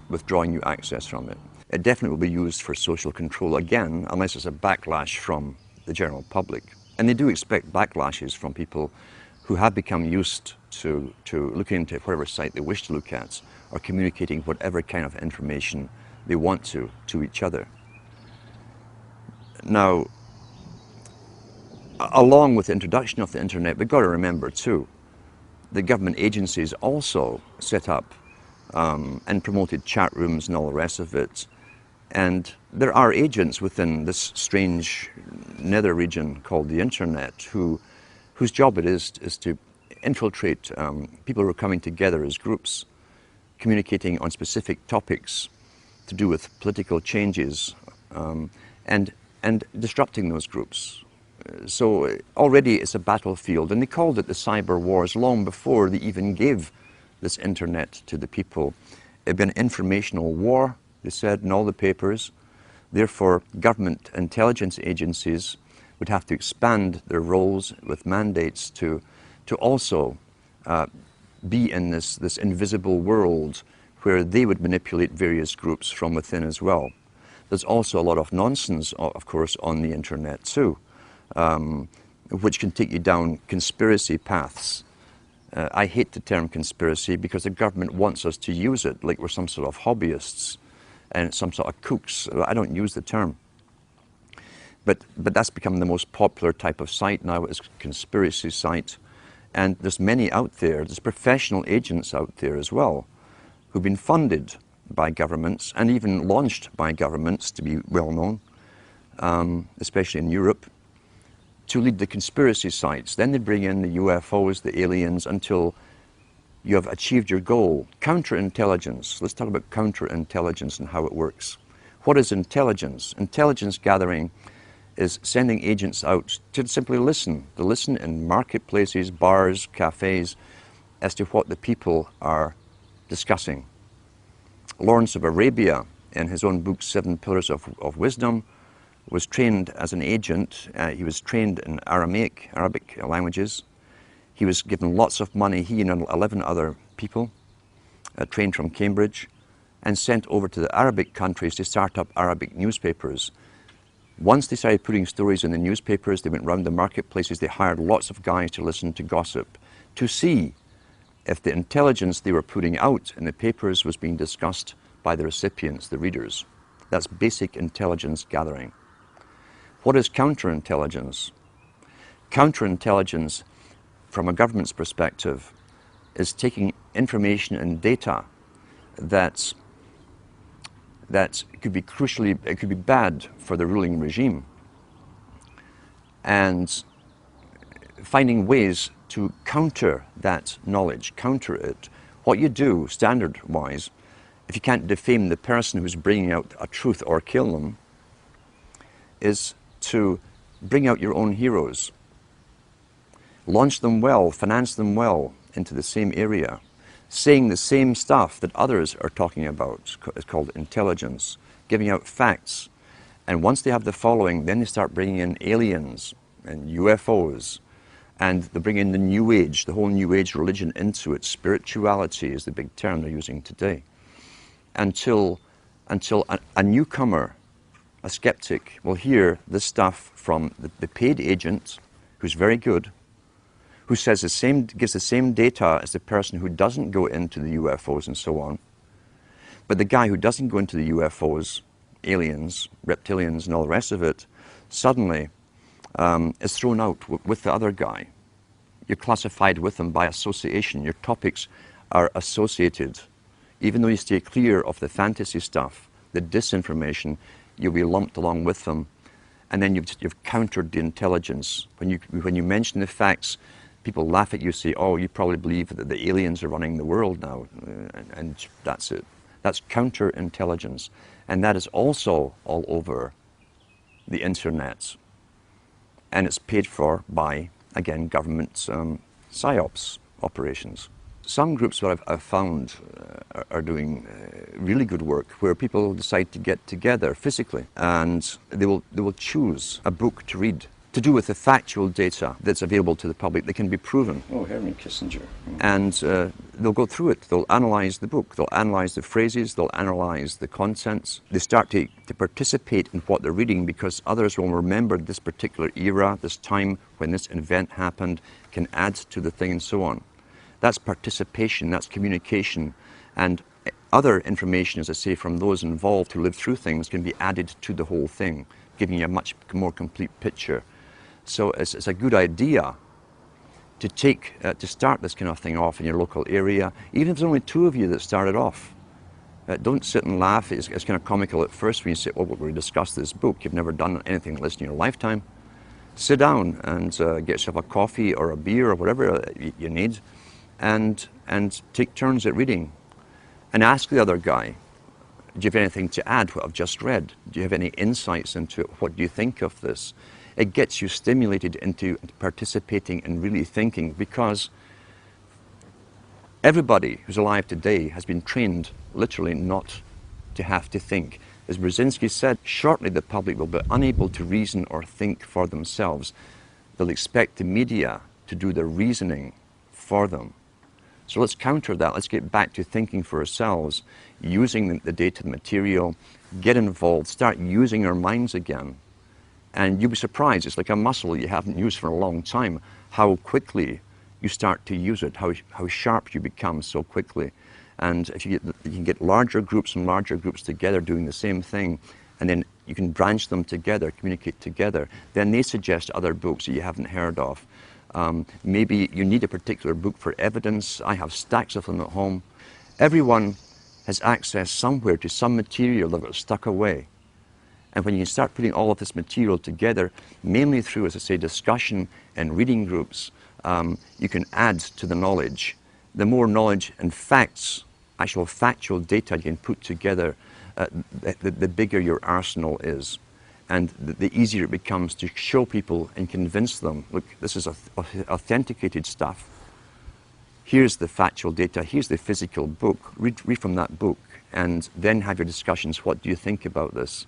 withdrawing you access from it. It definitely will be used for social control again, unless there's a backlash from the general public. And they do expect backlashes from people who have become used to looking into whatever site they wish to look at, or communicating whatever kind of information they want to each other. Now, along with the introduction of the internet, we've got to remember too, the government agencies also set up and promoted chat rooms and all the rest of it. And there are agents within this strange nether region called the internet whose job it is to infiltrate people who are coming together as groups, communicating on specific topics to do with political changes, and disrupting those groups. So already it's a battlefield, and they called it the cyber wars long before they even gave this internet to the people. It'd been an informational war, they said in all the papers. Therefore, government intelligence agencies would have to expand their roles with mandates to also be in this invisible world where they would manipulate various groups from within as well. There's also a lot of nonsense, of course, on the internet too, which can take you down conspiracy paths. I hate the term conspiracy because the government wants us to use it like we're some sort of hobbyists and some sort of kooks. I don't use the term. But that's become the most popular type of site now, is conspiracy site. And there's many out there, there's professional agents out there as well, who've been funded by governments and even launched by governments to be well known, especially in Europe, to lead the conspiracy sites. Then they bring in the UFOs, the aliens, until you have achieved your goal. Counterintelligence. Let's talk about counterintelligence and how it works. What is intelligence? Intelligence gathering is sending agents out to simply listen. To listen in marketplaces, bars, cafes, as to what the people are discussing. Lawrence of Arabia, in his own book, 7 Pillars of Wisdom, was trained as an agent. He was trained in Arabic languages. He was given lots of money, he and 11 other people, trained from Cambridge, and sent over to the Arabic countries to start up Arabic newspapers. Once they started putting stories in the newspapers, they went round the marketplaces, they hired lots of guys to listen to gossip, to see if the intelligence they were putting out in the papers was being discussed by the recipients, the readers. That's basic intelligence gathering. What is counterintelligence? Counterintelligence, from a government's perspective, is taking information and data that could be crucially, it could be bad for the ruling regime, and finding ways to counter that knowledge, counter it. What you do, standard-wise, if you can't defame the person who's bringing out a truth or kill them, is to bring out your own heroes. Launch them well, finance them well into the same area, saying the same stuff that others are talking about. It's called intelligence, giving out facts. And once they have the following, then they start bringing in aliens and UFOs, and they bring in the New Age, the whole New Age religion into it. Spirituality is the big term they're using today. Until a newcomer, a skeptic, will hear this stuff from the paid agent, who's very good, who says gives the same data as the person who doesn't go into the UFOs and so on. But the guy who doesn't go into the UFOs, aliens, reptilians, and all the rest of it, suddenly is thrown out with the other guy. You're classified with them by association. Your topics are associated. Even though you stay clear of the fantasy stuff, the disinformation, you'll be lumped along with them. And then you've countered the intelligence. When you mention the facts, people laugh at you, say, oh, you probably believe that the aliens are running the world now. And that's it. That's counterintelligence. And that is also all over the internet. And it's paid for by, again, government psyops operations. Some groups that I've found are doing really good work, where people decide to get together physically, and they will choose a book to read to do with the factual data that's available to the public that can be proven. Oh, Herman Kissinger. And they'll go through it. They'll analyze the book. They'll analyze the phrases. They'll analyze the contents. They start to participate in what they're reading, because others will remember this particular era, this time when this event happened, can add to the thing and so on. That's participation, that's communication, and other information, as I say, from those involved who live through things can be added to the whole thing, giving you a much more complete picture. So it's a good idea to start this kind of thing off in your local area, even if there's only two of you that started off. Don't sit and laugh. It's kind of comical at first when you say, oh, we're going to discuss this book. You've never done anything like this in your lifetime. Sit down and get yourself a coffee or a beer or whatever you need, and take turns at reading. And ask the other guy, do you have anything to add what I've just read? Do you have any insights into it? What do you think of this? It gets you stimulated into participating and really thinking, because everybody who's alive today has been trained literally not to have to think. As Brzezinski said, shortly the public will be unable to reason or think for themselves. They'll expect the media to do the reasoning for them. So let's counter that. Let's get back to thinking for ourselves, using the data, the material, get involved, start using our minds again. And you'll be surprised, it's like a muscle you haven't used for a long time, how quickly you start to use it, how sharp you become so quickly. And if you can get larger groups and larger groups together doing the same thing, and then you can branch them together, communicate together, then they suggest other books that you haven't heard of. Maybe you need a particular book for evidence. I have stacks of them at home. Everyone has access somewhere to some material that was stuck away. And when you start putting all of this material together, mainly through, as I say, discussion and reading groups, you can add to the knowledge. The more knowledge and facts, actual factual data you can put together, the bigger your arsenal is. And the easier it becomes to show people and convince them, look, this is authenticated stuff. Here's the factual data, here's the physical book, read from that book, and then have your discussions. What do you think about this?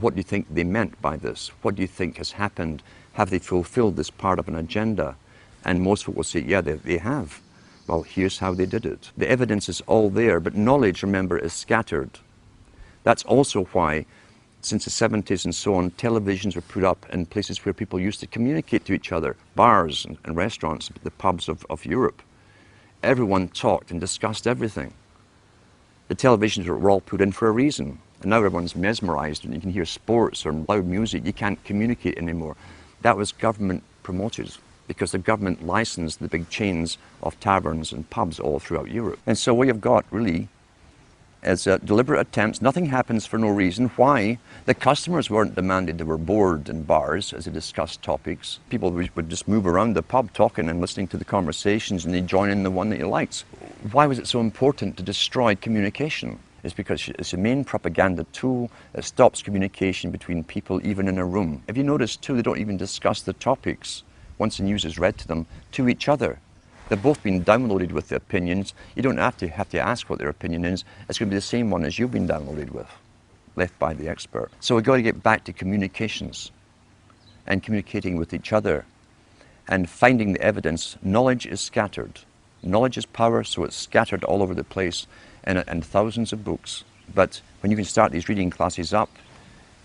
What do you think they meant by this? What do you think has happened? Have they fulfilled this part of an agenda? And most people will say, yeah, they have. Well, here's how they did it. The evidence is all there, but knowledge, remember, is scattered. That's also why, since the 70s and so on, televisions were put up in places where people used to communicate to each other, bars and restaurants, the pubs of Europe. Everyone talked and discussed everything. The televisions were all put in for a reason. And now everyone's mesmerized and you can hear sports or loud music. You can't communicate anymore. That was government promoted because the government licensed the big chains of taverns and pubs all throughout Europe. And so what you've got really is deliberate attempts. Nothing happens for no reason. Why? The customers weren't demanded. They were bored in bars as they discussed topics. People would just move around the pub talking and listening to the conversations, and they'd join in the one that you liked. Why was it so important to destroy communication? It's because it's a main propaganda tool that stops communication between people, even in a room. Have you noticed too, they don't even discuss the topics once the news is read to them, to each other. They've both been downloaded with the opinions. You don't have to ask what their opinion is. It's going to be the same one as you've been downloaded with, left by the expert. So we've got to get back to communications and communicating with each other and finding the evidence. Knowledge is scattered. Knowledge is power, so it's scattered all over the place and thousands of books. But when you can start these reading classes up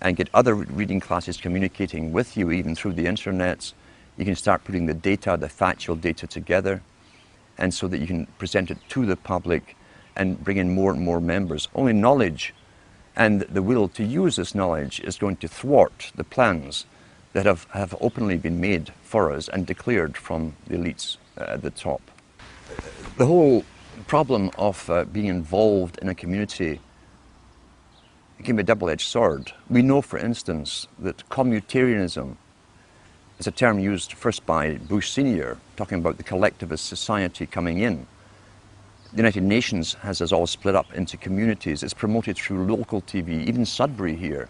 and get other reading classes communicating with you, even through the internet, you can start putting the data, the factual data together, and so that you can present it to the public and bring in more and more members. Only knowledge and the will to use this knowledge is going to thwart the plans that have openly been made for us and declared from the elites at the top. The whole problem of being involved in a community, it can be a double-edged sword. We know, for instance, that communitarianism is a term used first by Bush Sr., talking about the collectivist society coming in. The United Nations has us all split up into communities. It's promoted through local TV. Even Sudbury here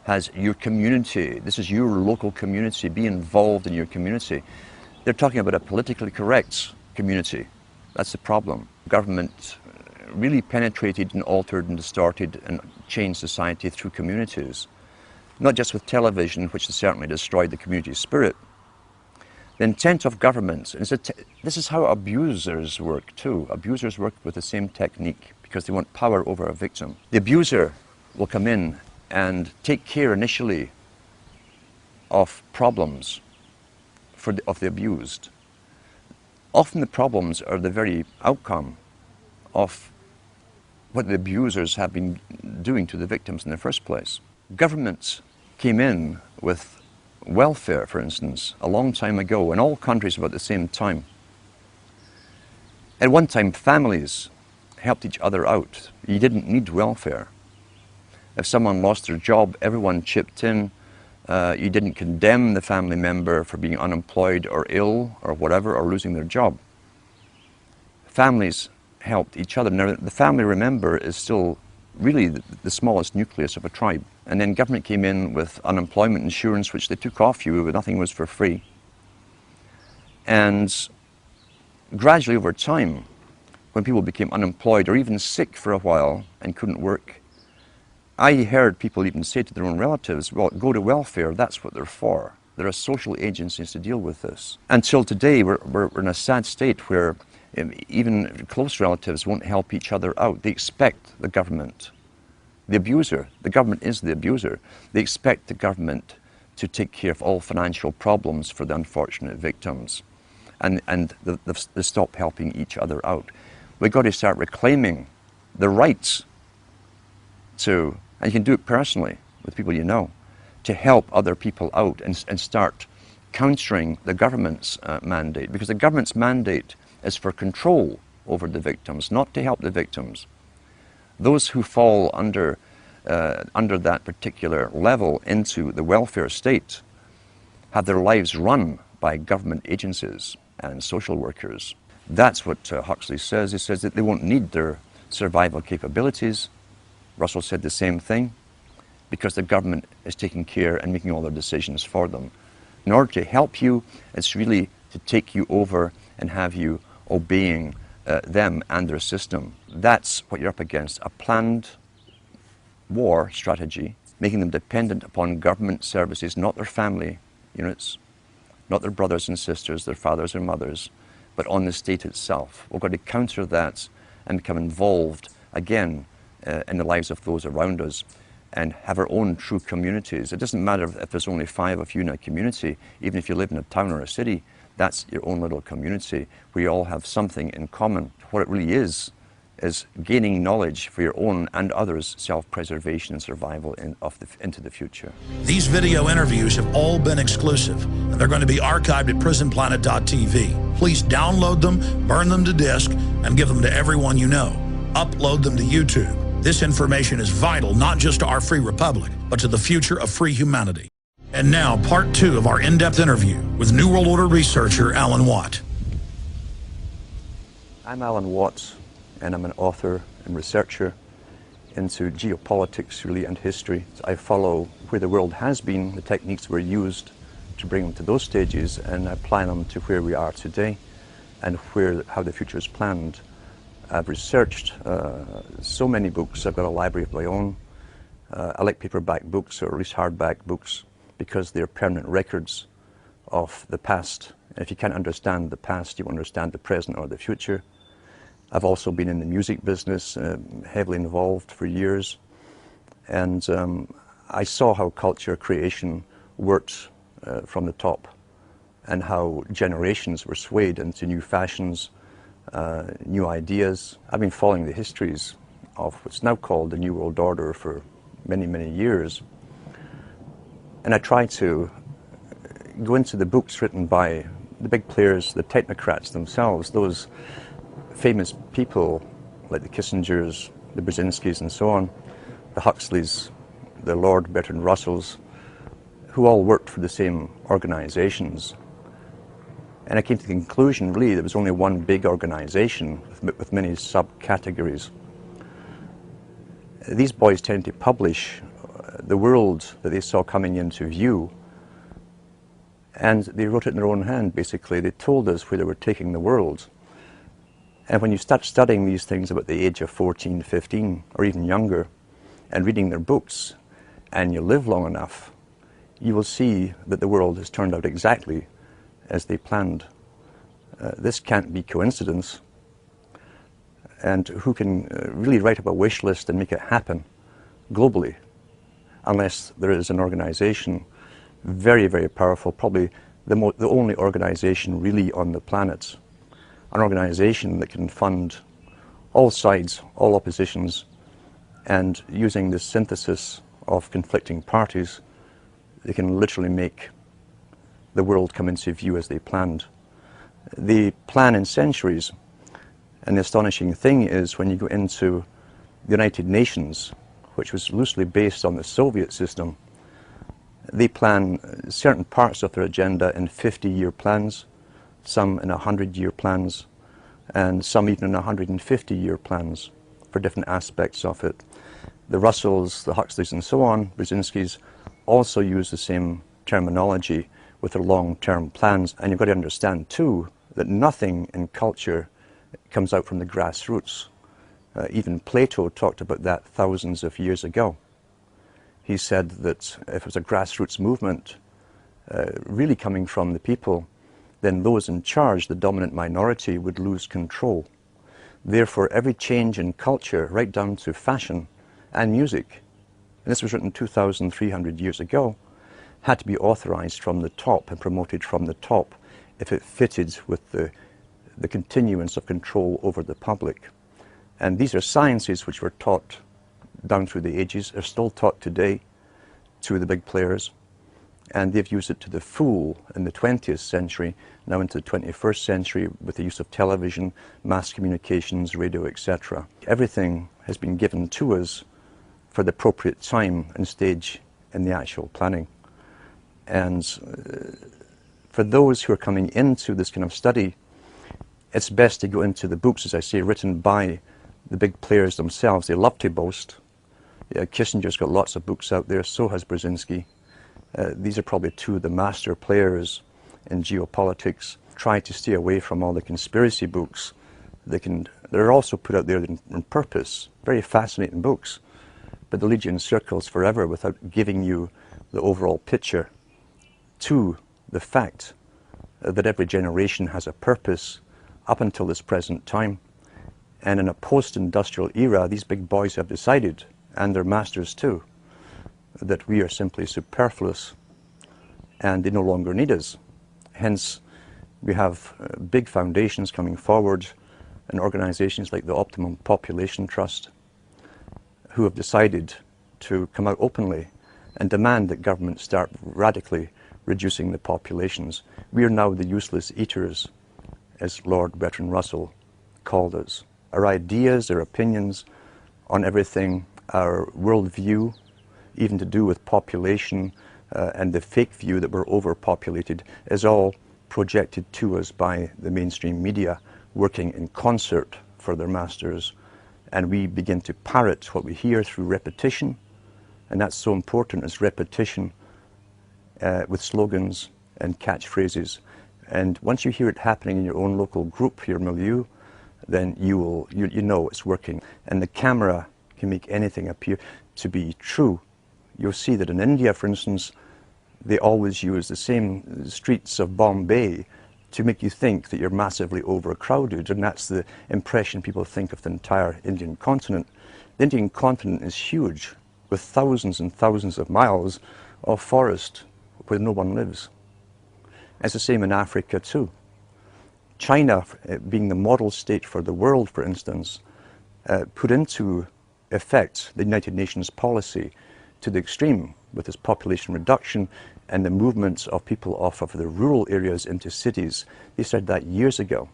has your community. This is your local community. Be involved in your community. They're talking about a politically correct community. That's the problem. Government really penetrated and altered and distorted and changed society through communities. Not just with television, which has certainly destroyed the community spirit. The intent of governments, this is how abusers work too. Abusers work with the same technique because they want power over a victim. The abuser will come in and take care initially of problems of the abused. Often the problems are the very outcome of what the abusers have been doing to the victims in the first place. Governments came in with welfare, for instance, a long time ago, in all countries about the same time. At one time, families helped each other out. You didn't need welfare. If someone lost their job, everyone chipped in. You didn't condemn the family member for being unemployed or ill or whatever, or losing their job. Families helped each other. Now, the family, remember, is still really the smallest nucleus of a tribe. And then government came in with unemployment insurance, which they took off you, but nothing was for free. And gradually over time, when people became unemployed or even sick for a while and couldn't work, I heard people even say to their own relatives, well, go to welfare, that's what they're for. There are social agencies to deal with this. Until today, we're in a sad state where even close relatives won't help each other out. They expect the government, the abuser, the government is the abuser. They expect the government to take care of all financial problems for the unfortunate victims. And they stop helping each other out. We've got to start reclaiming the rights to, and you can do it personally with people you know, to help other people out and start countering the government's mandate. Because the government's mandate is for control over the victims, not to help the victims. Those who fall under that particular level into the welfare state have their lives run by government agencies and social workers. That's what Huxley says. He says that they won't need their survival capabilities. Russell said the same thing, because the government is taking care and making all their decisions for them. In order to help you, it's really to take you over and have you obeying them and their system. That's what you're up against, a planned war strategy, making them dependent upon government services, not their family units, not their brothers and sisters, their fathers and mothers, but on the state itself. We've got to counter that and become involved again in the lives of those around us and have our own true communities. It doesn't matter if there's only 5 of you in a community, even if you live in a town or a city, that's your own little community where you all have something in common. What it really is is gaining knowledge for your own and others' self-preservation and survival into the future. These video interviews have all been exclusive, and they're going to be archived at prisonplanet.tv. Please download them, burn them to disk, and give them to everyone you know. Upload them to YouTube. This information is vital not just to our free republic, but to the future of free humanity. And now, part 2 of our in-depth interview with New World Order researcher Alan Watt. I'm Alan Watt, and I'm an author and researcher into geopolitics, really, and history. I follow where the world has been, the techniques were used to bring them to those stages, and I apply them to where we are today and how the future is planned. I've researched so many books. I've got a library of my own. I like paperback books, or at least hardback books, because they're permanent records of the past. And if you can't understand the past, you understand the present or the future. I've also been in the music business, heavily involved for years, and I saw how culture creation worked from the top, and how generations were swayed into new fashions, new ideas. I've been following the histories of what's now called the New World Order for many, many years, and I try to go into the books written by the big players, the technocrats themselves, those famous people like the Kissingers, the Brzezinskis and so on, the Huxleys, the Lord Bertrand Russells, who all worked for the same organizations. And I came to the conclusion, really, there was only one big organization with many subcategories. These boys tended to publish the world that they saw coming into view, and they wrote it in their own hand, basically. They told us where they were taking the world. And when you start studying these things about the age of 14, 15, or even younger, and reading their books, and you live long enough, you will see that the world has turned out exactly as they planned. This can't be coincidence. And who can really write up a wish list and make it happen globally, unless there is an organization very, very powerful, probably the only organization really on the planet, an organization that can fund all sides, all oppositions, and using this synthesis of conflicting parties, they can literally make the world come into view as they planned. They plan in centuries, and the astonishing thing is when you go into the United Nations, which was loosely based on the Soviet system, they plan certain parts of their agenda in 50-year plans, some in 100-year plans, and some even in 150-year plans for different aspects of it. The Russells, the Huxleys and so on, Brzezinskis, also use the same terminology with their long-term plans. And you've got to understand too that nothing in culture comes out from the grassroots. Even Plato talked about that thousands of years ago. He said that if it was a grassroots movement really coming from the people, then those in charge, the dominant minority, would lose control. Therefore, every change in culture, right down to fashion and music, and this was written 2,300 years ago, had to be authorized from the top and promoted from the top if it fitted with the continuance of control over the public. And these are sciences which were taught down through the ages, are still taught today to the big players, and they've used it to the full in the 20th century, now into the 21st century with the use of television, mass communications, radio, etc. Everything has been given to us for the appropriate time and stage in the actual planning. And for those who are coming into this kind of study, it's best to go into the books, as I say, written by the big players themselves. They love to boast. Kissinger's got lots of books out there, so has Brzezinski. These are probably two of the master players in geopolitics. Try to stay away from all the conspiracy books. They're also put out there on purpose, very fascinating books, but they lead you in circles forever without giving you the overall picture to the fact that every generation has a purpose up until this present time. And in a post-industrial era, these big boys have decided, and their masters too, that we are simply superfluous and they no longer need us. Hence, we have big foundations coming forward and organizations like the Optimum Population Trust, who have decided to come out openly and demand that governments start radically reducing the populations. We are now the useless eaters, as Lord Bertrand Russell called us. Our ideas, our opinions on everything, our worldview, even to do with population and the fake view that we're overpopulated, is all projected to us by the mainstream media, working in concert for their masters. And we begin to parrot what we hear through repetition, and that's so important, as repetition with slogans and catchphrases. And once you hear it happening in your own local group, your milieu, then you know it's working. And the camera can make anything appear to be true. You'll see that in India, for instance, they always use the same streets of Bombay to make you think that you're massively overcrowded, and that's the impression people think of the entire Indian continent. The Indian continent is huge, with thousands and thousands of miles of forest where no one lives. It's the same in Africa too. China, being the model state for the world, for instance, put into effect the United Nations policy to the extreme with its population reduction and the movements of people off of the rural areas into cities. They started that years ago.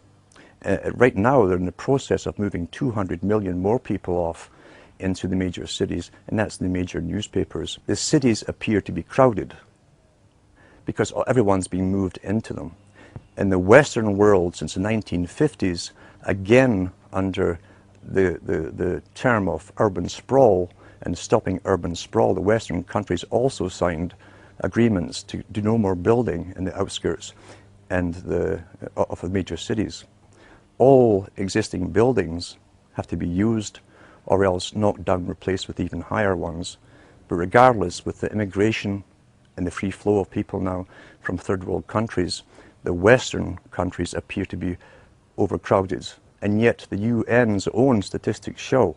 Right now, they're in the process of moving 200 million more people off into the major cities, and that's the major newspapers. The cities appear to be crowded because everyone's being moved into them. In the Western world, since the 1950s, again under the term of urban sprawl and stopping urban sprawl, the Western countries also signed agreements to do no more building in the outskirts and of the major cities. All existing buildings have to be used or else knocked down and replaced with even higher ones. But regardless, with the immigration and the free flow of people now from third world countries, the Western countries appear to be overcrowded. And yet the UN's own statistics show,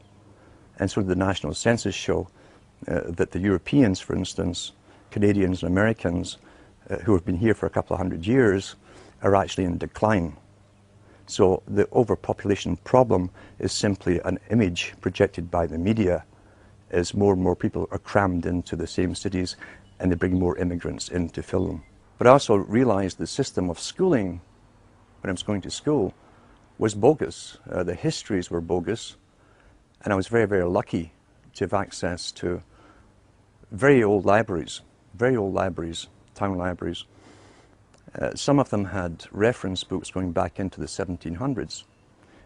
and so the national census show, that the Europeans, for instance, Canadians and Americans who have been here for a couple of hundred years are actually in decline. So the overpopulation problem is simply an image projected by the media as more and more people are crammed into the same cities and they bring more immigrants in to fill them. But I also realized the system of schooling when I was going to school was bogus. The histories were bogus, and I was very, very lucky to have access to very old libraries, town libraries. Some of them had reference books going back into the 1700s,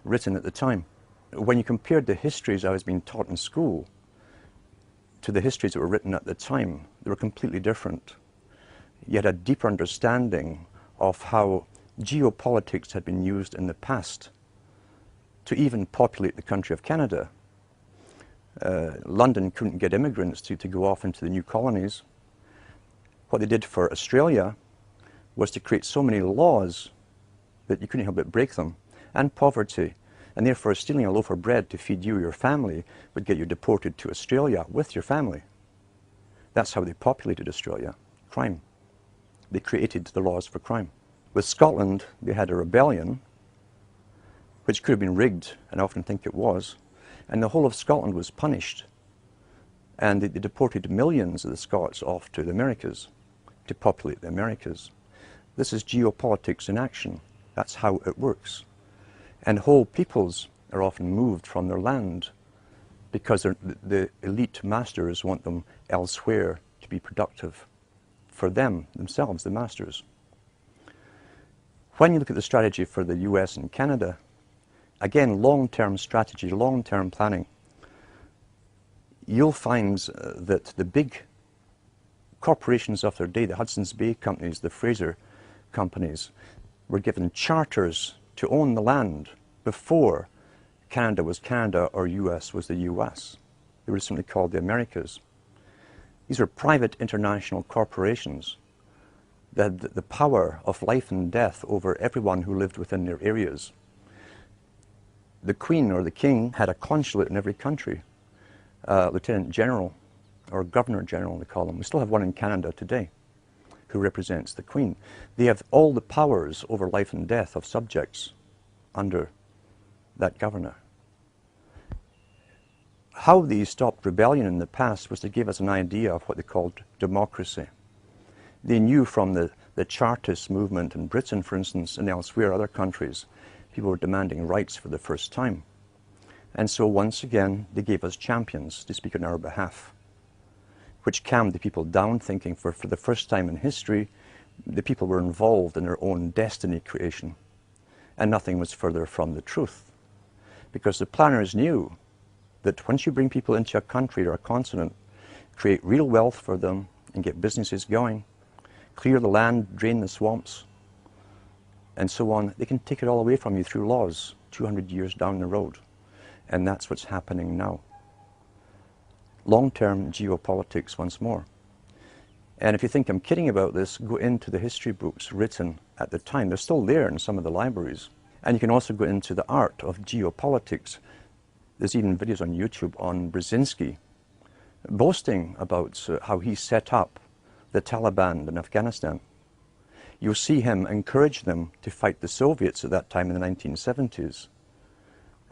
written at the time. When you compared the histories I was being taught in school to the histories that were written at the time, they were completely different. You had a deeper understanding of how geopolitics had been used in the past to even populate the country of Canada. London couldn't get immigrants to go off into the new colonies. What they did for Australia was to create so many laws that you couldn't help but break them, and poverty, and therefore stealing a loaf of bread to feed you or your family would get you deported to Australia with your family. That's how they populated Australia, crime. They created the laws for crime. With Scotland, they had a rebellion, which could have been rigged, and I often think it was, and the whole of Scotland was punished, and they deported millions of the Scots off to the Americas to populate the Americas. This is geopolitics in action. That's how it works. And whole peoples are often moved from their land because the elite masters want them elsewhere to be productive for them, themselves, the masters. When you look at the strategy for the US and Canada, again, long-term strategy, long-term planning, you'll find that the big corporations of their day, the Hudson's Bay companies, the Fraser companies, were given charters to own the land before Canada was Canada or US was the US. They were simply called the Americas. These are private international corporations that had the power of life and death over everyone who lived within their areas. The Queen or the King had a consulate in every country, Lieutenant General or Governor General, they call them. We still have one in Canada today who represents the Queen. They have all the powers over life and death of subjects under that governor. How they stopped rebellion in the past was to give us an idea of what they called democracy. They knew from the Chartist movement in Britain, for instance, and elsewhere, other countries, people were demanding rights for the first time. And so once again, they gave us champions to speak on our behalf, which calmed the people down, thinking for the first time in history, the people were involved in their own destiny creation. And nothing was further from the truth. Because the planners knew that once you bring people into a country or a continent, create real wealth for them and get businesses going, clear the land, drain the swamps, and so on, they can take it all away from you through laws 200 years down the road. And that's what's happening now. Long-term geopolitics once more. And if you think I'm kidding about this, go into the history books written at the time. They're still there in some of the libraries. And you can also go into the art of geopolitics. There's even videos on YouTube on Brzezinski boasting about how he set up the Taliban in Afghanistan. You'll see him encourage them to fight the Soviets at that time in the 1970s.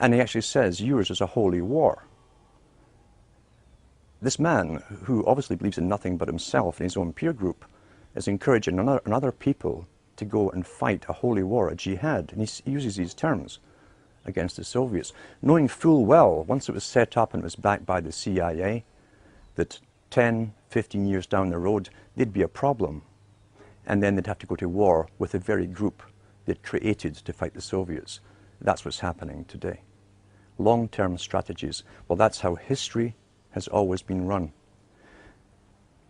And he actually says, yours is a holy war. This man, who obviously believes in nothing but himself and his own peer group, is encouraging other people to go and fight a holy war, a jihad. And he uses these terms against the Soviets, knowing full well, once it was set up and it was backed by the CIA, that 10, 15 years down the road, there'd be a problem. And then they'd have to go to war with the very group they'd created to fight the Soviets. That's what's happening today. Long-term strategies. Well, that's how history has always been run.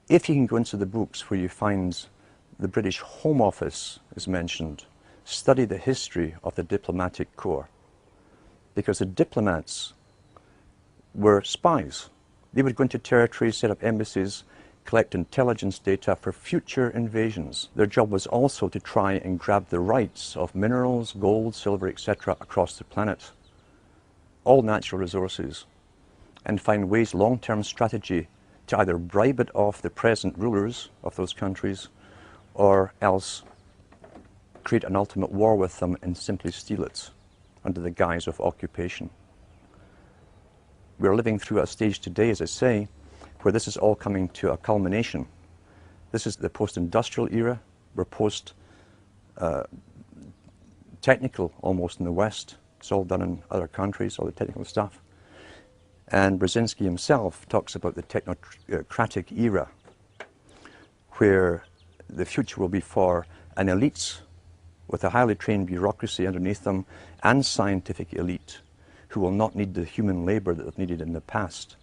If you can go into the books where you find the British Home Office is mentioned, study the history of the diplomatic corps. Because the diplomats were spies. They would go into territories, set up embassies, collect intelligence data for future invasions. Their job was also to try and grab the rights of minerals, gold, silver, etc. across the planet, all natural resources, and find ways, long-term strategy, to either bribe it off the present rulers of those countries or else create an ultimate war with them and simply steal it under the guise of occupation. We're living through a stage today, as I say, where this is all coming to a culmination. This is the post-industrial era. We're post-technical almost in the West. It's all done in other countries, all the technical stuff. And Brzezinski himself talks about the technocratic era, where the future will be for an elite with a highly trained bureaucracy underneath them and scientific elite who will not need the human labor that they've needed in the past.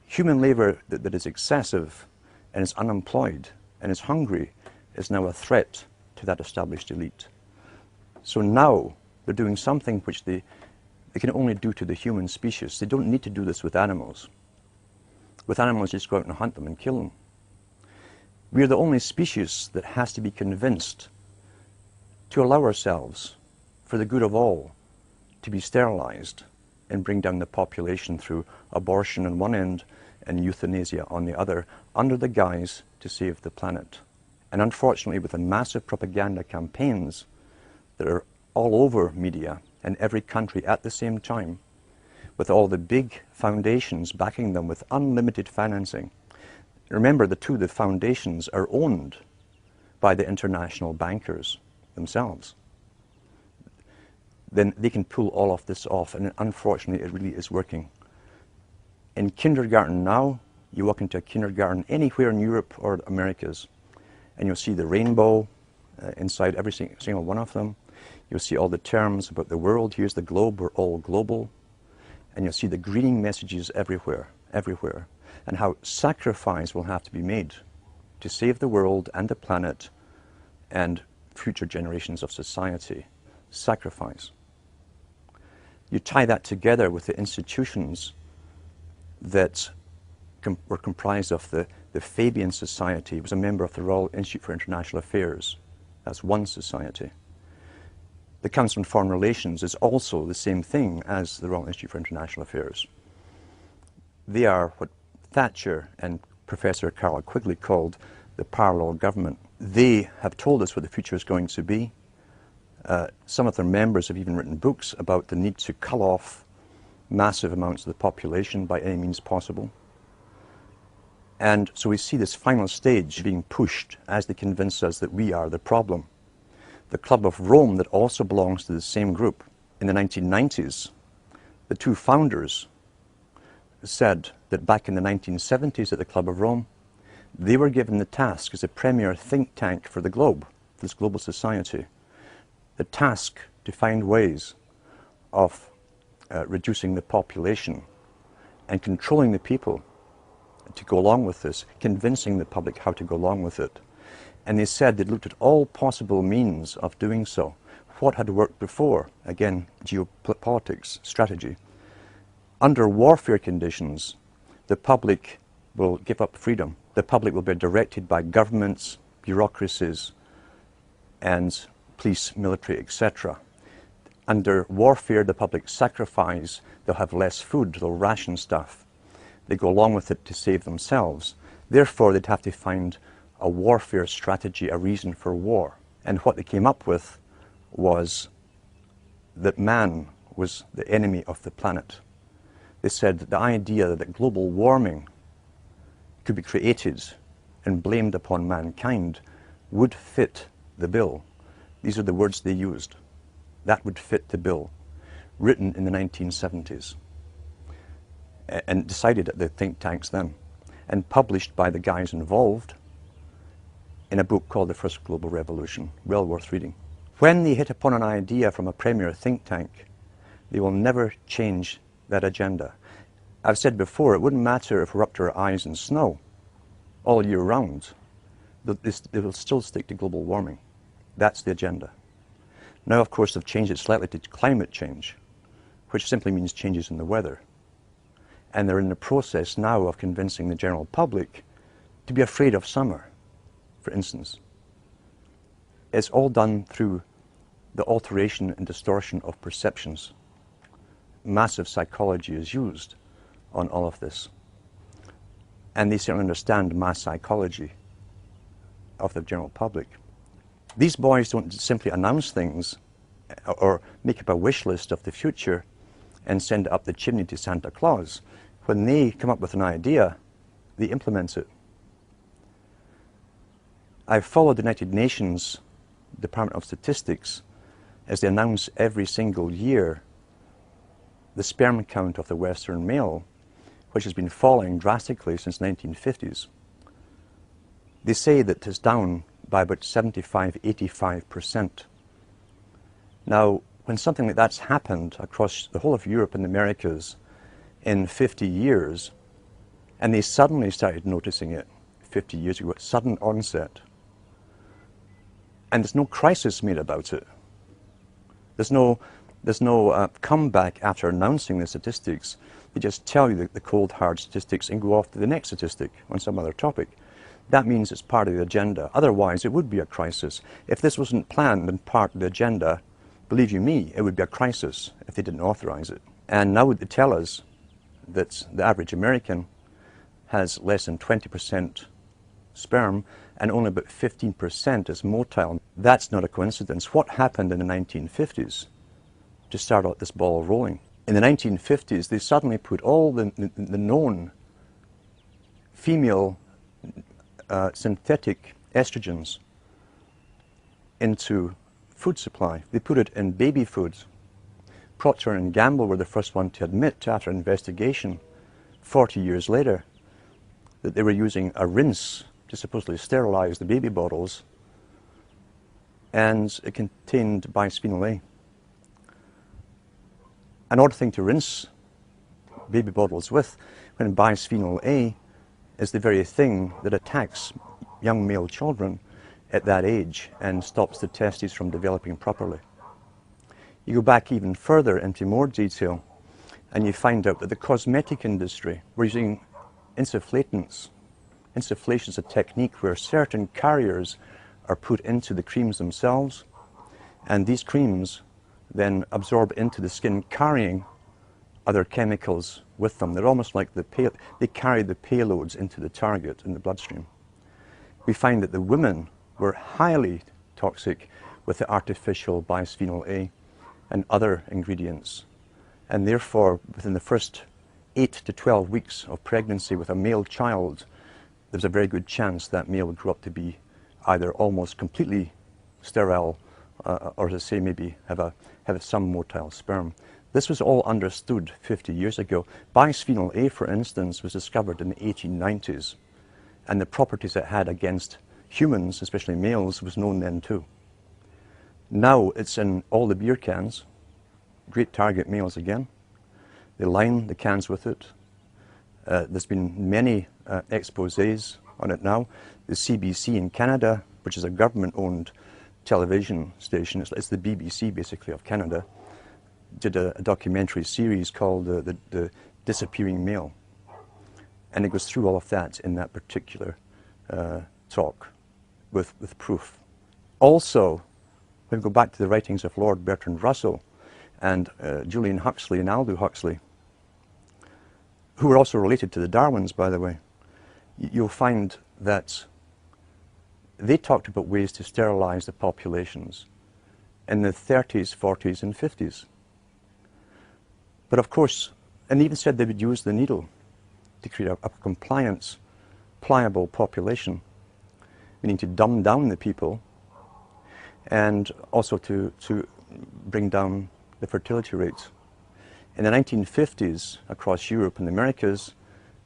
Human labor that is excessive and is unemployed and is hungry is now a threat to that established elite. So now they're doing something which they can only do to the human species. They don't need to do this with animals. With animals, just go out and hunt them and kill them. We're the only species that has to be convinced to allow ourselves, for the good of all, to be sterilized and bring down the population through abortion on one end and euthanasia on the other, under the guise to save the planet. And unfortunately, with the massive propaganda campaigns that are all over media in every country at the same time, with all the big foundations backing them with unlimited financing. Remember, the foundations are owned by the international bankers themselves. Then they can pull all of this off, and unfortunately it really is working. In kindergarten now, you walk into a kindergarten anywhere in Europe or Americas, and you'll see the rainbow inside every single one of them. You'll see all the terms about the world. Here's the globe, we're all global. And you'll see the greening messages everywhere, everywhere, and how sacrifice will have to be made to save the world and the planet and future generations of society. Sacrifice. You tie that together with the institutions that were comprised of the Fabian Society. It was a member of the Royal Institute for International Affairs. That's one society. The Council on Foreign Relations is also the same thing as the Royal Institute for International Affairs. They are what Thatcher and Professor Carroll Quigley called the parallel government. They have told us what the future is going to be. Some of their members have even written books about the need to cull off massive amounts of the population by any means possible. And so we see this final stage being pushed as they convince us that we are the problem. The Club of Rome, that also belongs to the same group, in the 1990s, the two founders said that back in the 1970s at the Club of Rome, they were given the task as a premier think tank for the globe, for this global society, the task to find ways of reducing the population and controlling the people to go along with this, convincing the public how to go along with it. And they said they'd looked at all possible means of doing so. What had worked before? Again, geopolitics, strategy. Under warfare conditions, the public will give up freedom. The public will be directed by governments, bureaucracies, and police, military, etc. Under warfare, the public sacrifice. They'll have less food, they'll ration stuff. They go along with it to save themselves. Therefore, they'd have to find a warfare strategy, a reason for war. And what they came up with was that man was the enemy of the planet. They said that the idea that global warming could be created and blamed upon mankind would fit the bill. These are the words they used. That would fit the bill, written in the 1970s, and decided at the think tanks then, and published by the guys involved in a book called The First Global Revolution, well worth reading. When they hit upon an idea from a premier think tank, they will never change that agenda. I've said before, it wouldn't matter if we're up to our eyes in snow all year round. They will still stick to global warming. That's the agenda. Now, of course, they've changed it slightly to climate change, which simply means changes in the weather. And they're in the process now of convincing the general public to be afraid of summer, for instance. It's all done through the alteration and distortion of perceptions. Massive psychology is used on all of this. And they certainly understand mass psychology of the general public. These boys don't simply announce things or make up a wish list of the future and send it up the chimney to Santa Claus. When they come up with an idea, they implement it. I've followed the United Nations Department of Statistics as they announce every single year the sperm count of the Western male, which has been falling drastically since the 1950s. They say that it's down by about 75–85%. Now, when something like that's happened across the whole of Europe and the Americas in 50 years, and they suddenly started noticing it 50 years ago, sudden onset, and there's no crisis made about it. There's no comeback after announcing the statistics. They just tell you the cold, hard statistics and go off to the next statistic on some other topic. That means it's part of the agenda. Otherwise, it would be a crisis. If this wasn't planned and part of the agenda, believe you me, it would be a crisis if they didn't authorize it. And now they tell us that the average American has less than 20% sperm and only about 15% is motile. That's not a coincidence. What happened in the 1950s to start out this ball rolling? In the 1950s, they suddenly put all the known female synthetic estrogens into food supply. They put it in baby foods. Procter & Gamble were the first one to admit, after investigation 40 years later, that they were using a rinse to supposedly sterilize the baby bottles, and it contained bisphenol A. An odd thing to rinse baby bottles with, when bisphenol A is the very thing that attacks young male children at that age and stops the testes from developing properly. You go back even further into more detail and you find out that the cosmetic industry were using insufflatants. Insufflation is a technique where certain carriers are put into the creams themselves, and these creams then absorb into the skin, carrying other chemicals with them. They're almost like they carry the payloads into the target in the bloodstream. We find that the women were highly toxic with the artificial bisphenol A and other ingredients. And therefore, within the first 8 to 12 weeks of pregnancy with a male child, there's a very good chance that male would grow up to be either almost completely sterile, or as I say, maybe have some motile sperm. This was all understood 50 years ago. Bisphenol A, for instance, was discovered in the 1890s, and the properties it had against humans, especially males, was known then too. Now it's in all the beer cans. Great target males again. They line the cans with it. There's been many exposés on it now. The CBC in Canada, which is a government-owned television station, it's the BBC basically of Canada, did a documentary series called the Disappearing Male. And it goes through all of that in that particular talk with proof. Also, when we go back to the writings of Lord Bertrand Russell and Julian Huxley and Aldous Huxley, who were also related to the Darwins, by the way, you'll find that they talked about ways to sterilize the populations in the 30s, 40s, and 50s. But of course, and they even said they would use the needle to create a compliant, pliable population, meaning to dumb down the people and also to bring down the fertility rates. In the 1950s, across Europe and the Americas,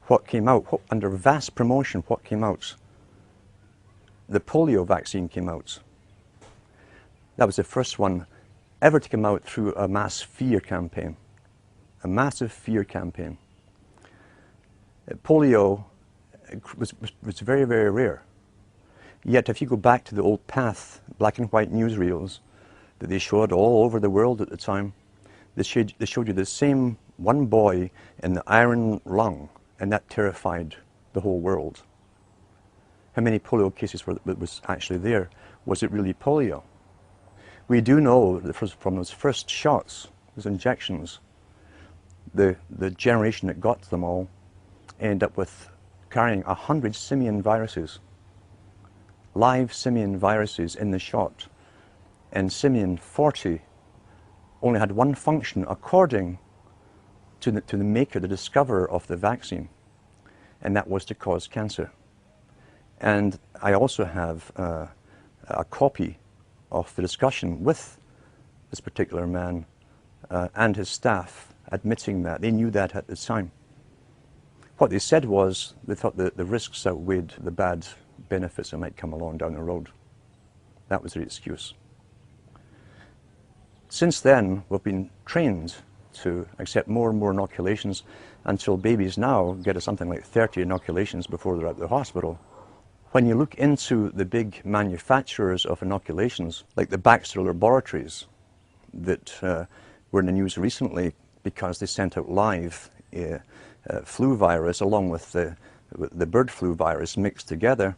what came out, under vast promotion, what came out? The polio vaccine came out. That was the first one ever to come out through a mass fear campaign. A massive fear campaign. Polio was very, very rare. Yet if you go back to the old Path black and white newsreels that they showed all over the world at the time, they showed you the same one boy in the iron lung, and that terrified the whole world. How many polio cases was actually there? Was it really polio? We do know that from those first shots, those injections, the generation that got them all ended up with carrying 100 simian viruses, live simian viruses in the shot. And simian 40 only had one function according to the maker, the discoverer of the vaccine, and that was to cause cancer. And I also have a copy of the discussion with this particular man and his staff admitting that. They knew that at the time. What they said was they thought that the risks outweighed the bad benefits that might come along down the road. That was their excuse. Since then, we've been trained to accept more and more inoculations until babies now get something like 30 inoculations before they're at the hospital. When you look into the big manufacturers of inoculations, like the Baxter Laboratories that were in the news recently because they sent out live flu virus along with the bird flu virus mixed together,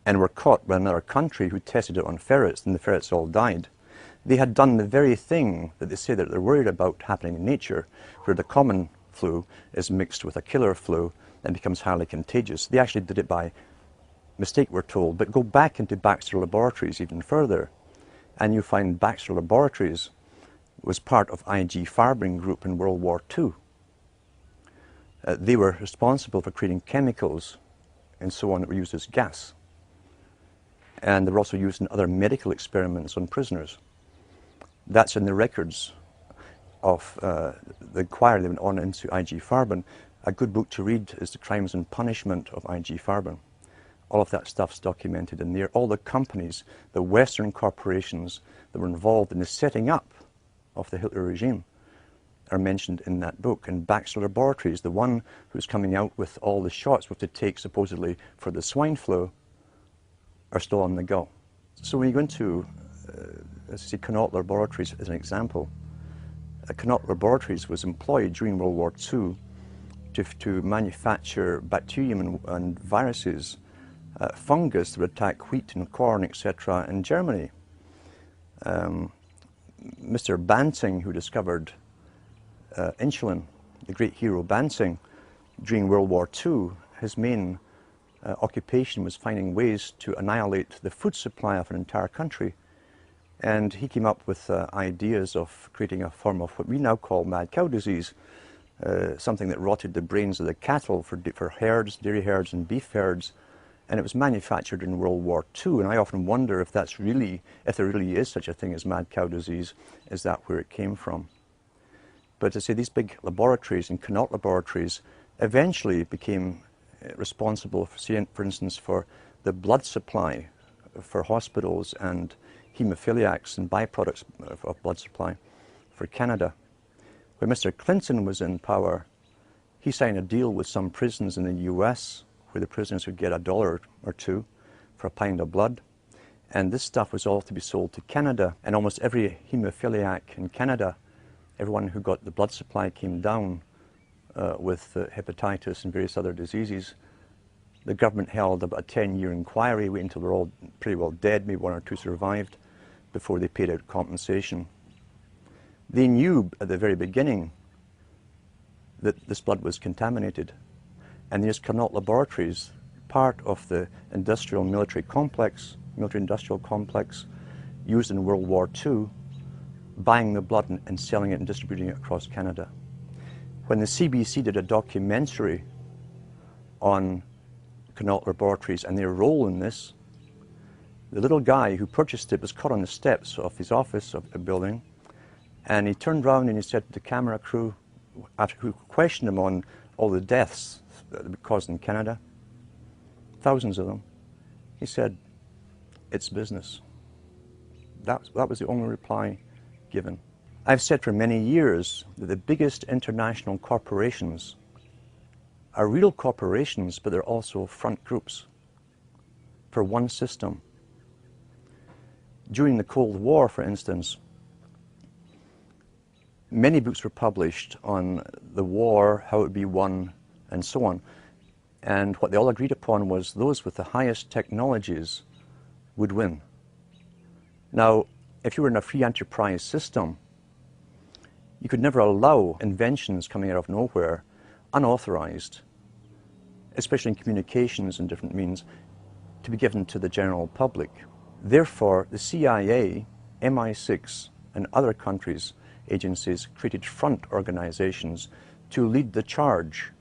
and were caught by another country who tested it on ferrets, and the ferrets all died. They had done the very thing that they say that they're worried about happening in nature, where the common flu is mixed with a killer flu and becomes highly contagious. They actually did it by mistake, we're told. But go back into Baxter Laboratories even further, and you find Baxter Laboratories was part of IG Farben Group in World War II. They were responsible for creating chemicals and so on that were used as gas. And they were also used in other medical experiments on prisoners. That's in the records of the inquiry that went on into IG Farben. A good book to read is The Crimes and Punishment of IG Farben. All of that stuff's documented in there. All the companies, the Western corporations that were involved in the setting up of the Hitler regime are mentioned in that book. And Baxter Laboratories, the one who's coming out with all the shots what to take supposedly for the swine flu, are still on the go. So when you go into, let's say, Connaught Laboratories as an example, Connaught Laboratories was employed during World War II to manufacture bacterium and viruses, fungus that would attack wheat and corn, etc. in Germany. Mr. Banting, who discovered insulin, the great hero Banting, during World War II, his main occupation was finding ways to annihilate the food supply of an entire country. And he came up with ideas of creating a form of what we now call mad cow disease, something that rotted the brains of the cattle for herds, dairy herds and beef herds. And it was manufactured in World War II. And I often wonder if there really is such a thing as mad cow disease, is that where it came from? But to say these big laboratories and Connaught laboratories eventually became responsible, for instance, for the blood supply for hospitals and hemophiliacs and byproducts of blood supply for Canada. When Mr. Clinton was in power, he signed a deal with some prisons in the US where the prisoners would get $1 or $2 for a pint of blood. And this stuff was all to be sold to Canada. And almost every hemophiliac in Canada, everyone who got the blood supply came down with hepatitis and various other diseases. The government held about a 10-year inquiry, waiting until they're all pretty well dead, maybe one or two survived, before they paid out compensation. They knew at the very beginning that this blood was contaminated. And these Connaught laboratories, part of the industrial military industrial complex used in World War II, buying the blood and selling it and distributing it across Canada. When the CBC did a documentary on Connaught laboratories and their role in this, the little guy who purchased it was caught on the steps of his office of a building, and he turned around and he said to the camera crew, after who questioned him on all the deaths that were caused in Canada, thousands of them, he said, "It's business." That was the only reply given. I've said for many years that the biggest international corporations are real corporations, but they're also front groups for one system. During the Cold War, for instance, many books were published on the war, how it would be won, and so on. And what they all agreed upon was those with the highest technologies would win. Now, if you were in a free enterprise system, you could never allow inventions coming out of nowhere, unauthorized, especially in communications and different means, to be given to the general public. Therefore, the CIA, MI6, and other countries' agencies created front organizations to lead the charge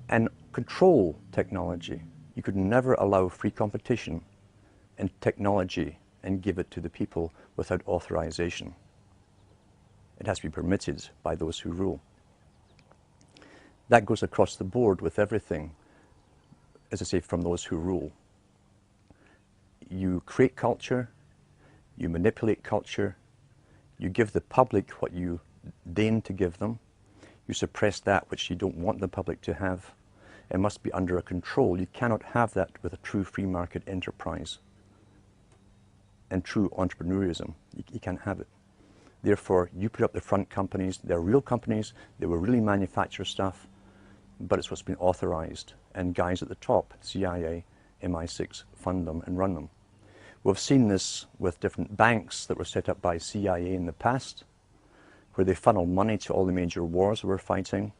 and control technology. You could never allow free competition in technology and give it to the people without authorization. It has to be permitted by those who rule. That goes across the board with everything, as I say, from those who rule. You create culture, you manipulate culture, you give the public what you deign to give them, you suppress that which you don't want the public to have. It must be under a control. You cannot have that with a true free market enterprise and true entrepreneurism. You can't have it. Therefore, you put up the front companies. They're real companies. They will really manufacture stuff, but it's what's been authorized. And guys at the top, CIA, MI6, fund them and run them. We've seen this with different banks that were set up by CIA in the past, where they funneled money to all the major wars we're fighting.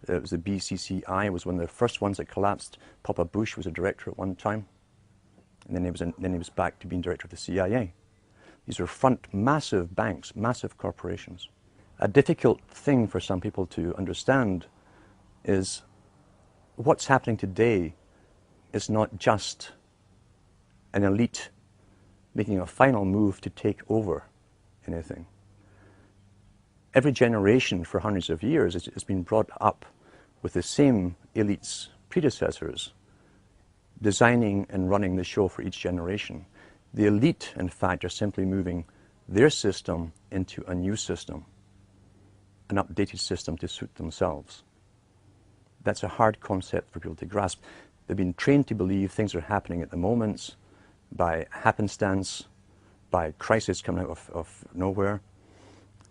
It was the BCCI, was one of the first ones that collapsed. Papa Bush was a director at one time, and then he was back to being director of the CIA. These are front massive banks, massive corporations. A difficult thing for some people to understand is what's happening today is not just an elite making a final move to take over anything. Every generation for hundreds of years has been brought up with the same elite's predecessors, designing and running the show for each generation. The elite, in fact, are simply moving their system into a new system, an updated system to suit themselves. That's a hard concept for people to grasp. They've been trained to believe things are happening at the moment by happenstance, by crisis coming out of nowhere.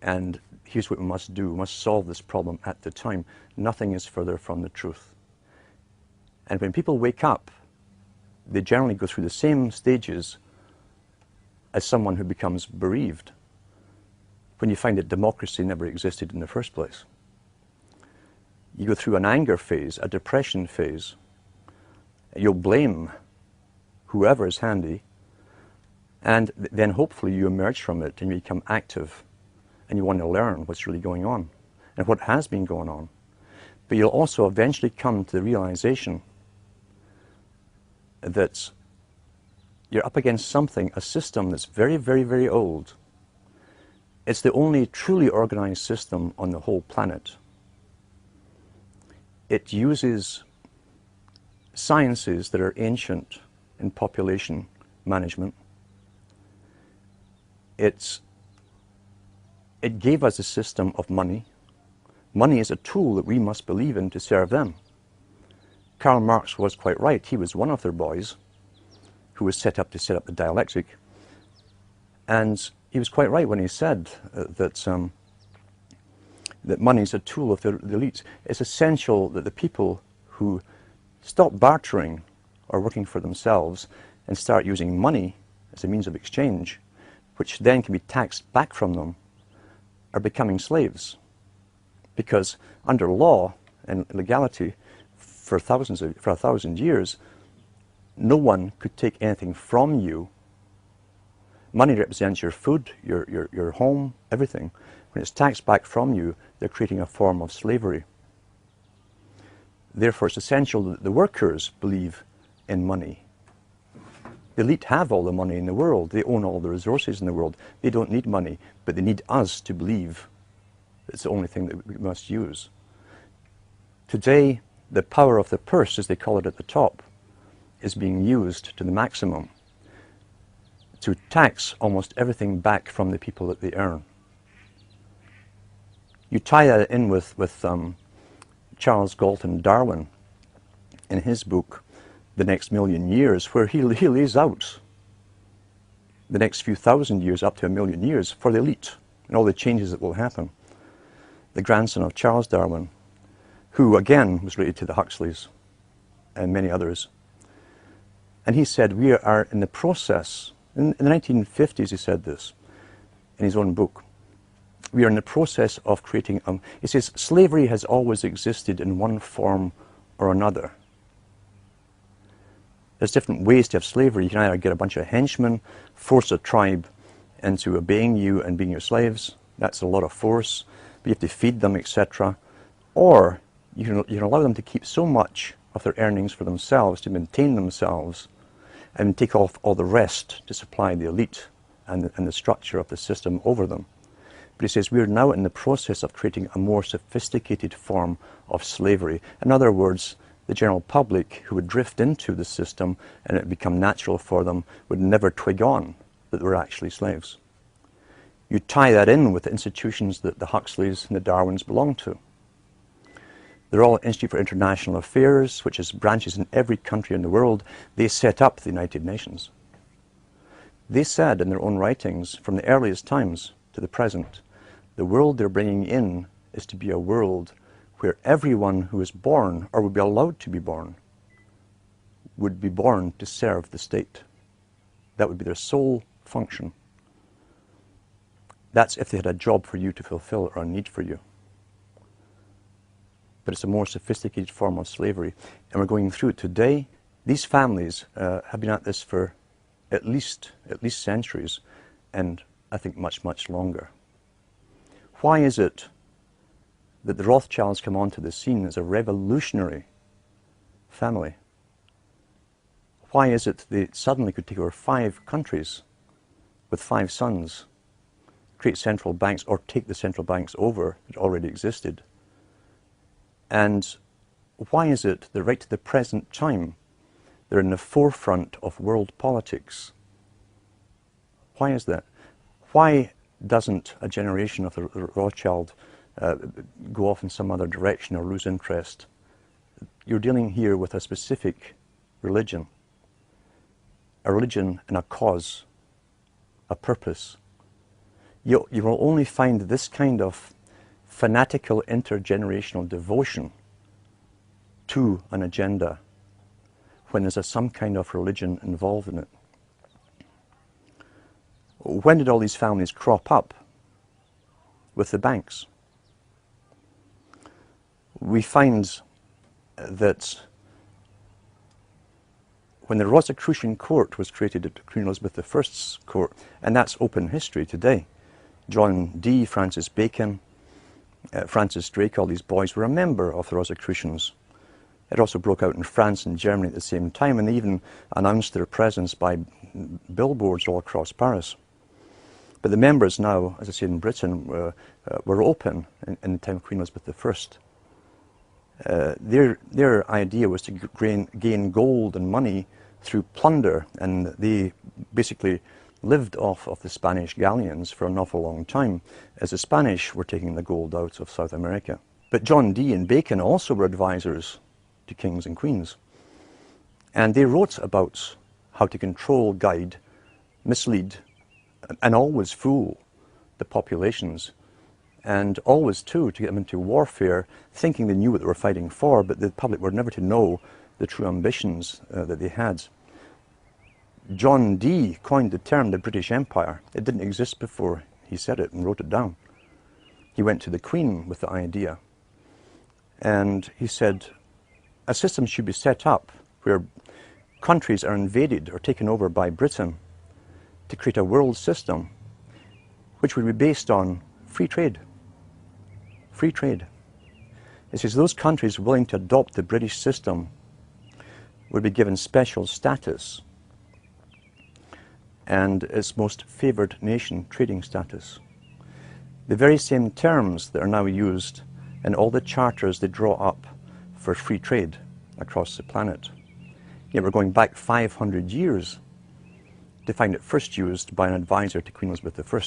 And here's what we must do. We must solve this problem at the time. Nothing is further from the truth. And when people wake up, they generally go through the same stages as someone who becomes bereaved when you find that democracy never existed in the first place. You go through an anger phase, a depression phase, You'll blame whoever is handy, and then hopefully you emerge from it and you become active and you want to learn what's really going on and what has been going on. But you'll also eventually come to the realization that you're up against something, a system that's very, very, very old. It's the only truly organized system on the whole planet. It uses sciences that are ancient in population management. It gave us a system of money. Money is a tool that we must believe in to serve them. Karl Marx was quite right. He was one of their boys who was set up to set up the dialectic. And he was quite right when he said that money is a tool of the elites. It's essential that the people who stop bartering or working for themselves and start using money as a means of exchange, which then can be taxed back from them, are becoming slaves. Because under law and legality, for 1,000 years, no one could take anything from you. Money represents your food, your home, everything. When it's taxed back from you, they're creating a form of slavery. Therefore, it's essential that the workers believe in money. The elite have all the money in the world. They own all the resources in the world. They don't need money, but they need us to believe it's the only thing that we must use. Today, the power of the purse, as they call it at the top, is being used to the maximum to tax almost everything back from the people that they earn. You tie that in with Charles Galton Darwin in his book, The Next Million Years, where he lays out the next few thousand years up to 1,000,000 years for the elite and all the changes that will happen. The grandson of Charles Darwin, who again was related to the Huxleys and many others. And he said, we are in the process, in the 1950s he said this in his own book, we are in the process of creating, he says, slavery has always existed in one form or another. There's different ways to have slavery. You can either get a bunch of henchmen, force a tribe into obeying you and being your slaves. That's a lot of force. But you have to feed them, etc. Or you can allow them to keep so much of their earnings for themselves, to maintain themselves, and take off all the rest to supply the elite and the structure of the system over them. But he says, we are now in the process of creating a more sophisticated form of slavery. In other words, the general public who would drift into the system and it would become natural for them would never twig on that they were actually slaves. You tie that in with the institutions that the Huxleys and the Darwins belong to. They're all Institute for International Affairs, which has branches in every country in the world. They set up the United Nations. They said in their own writings, from the earliest times to the present, the world they're bringing in is to be a world where everyone who is born, or would be allowed to be born, would be born to serve the state. That would be their sole function. That's if they had a job for you to fulfill or a need for you. But it's a more sophisticated form of slavery. And we're going through it today. These families have been at this for at least centuries, and I think much, much longer. Why is it that the Rothschilds come onto the scene as a revolutionary family? Why is it they suddenly could take over 5 countries with 5 sons, create central banks, or take the central banks over that already existed? And why is it that right to the present time they're in the forefront of world politics? Why is that? Why doesn't a generation of the Rothschild go off in some other direction or lose interest? You're dealing here with a specific religion and a cause, a purpose. You will only find this kind of fanatical intergenerational devotion to an agenda when there's some kind of religion involved in it. When did all these families crop up? With the banks. We find that when the Rosicrucian court was created at Queen Elizabeth I's court, and that's open history today. John Dee, Francis Bacon, Francis Drake, all these boys were a member of the Rosicrucians. It also broke out in France and Germany at the same time, and they even announced their presence by billboards all across Paris. But the members now, as I say, in Britain, were open in the time of Queen Elizabeth I. Their idea was to gain gold and money through plunder, and they basically lived off of the Spanish galleons for an awful long time, as the Spanish were taking the gold out of South America. But John Dee and Bacon also were advisors to kings and queens, and they wrote about how to control, guide, mislead, and always fool the populations, and always too to get them into warfare, thinking they knew what they were fighting for, but the public were never to know the true ambitions that they had. John Dee coined the term the British Empire. It didn't exist before he said it and wrote it down. He went to the Queen with the idea, and he said a system should be set up where countries are invaded or taken over by Britain to create a world system which would be based on free trade. Free trade. It says those countries willing to adopt the British system would be given special status and its most favoured nation trading status. The very same terms that are now used in all the charters they draw up for free trade across the planet. Yet we're going back 500 years to find it first used by an advisor to Queen Elizabeth I.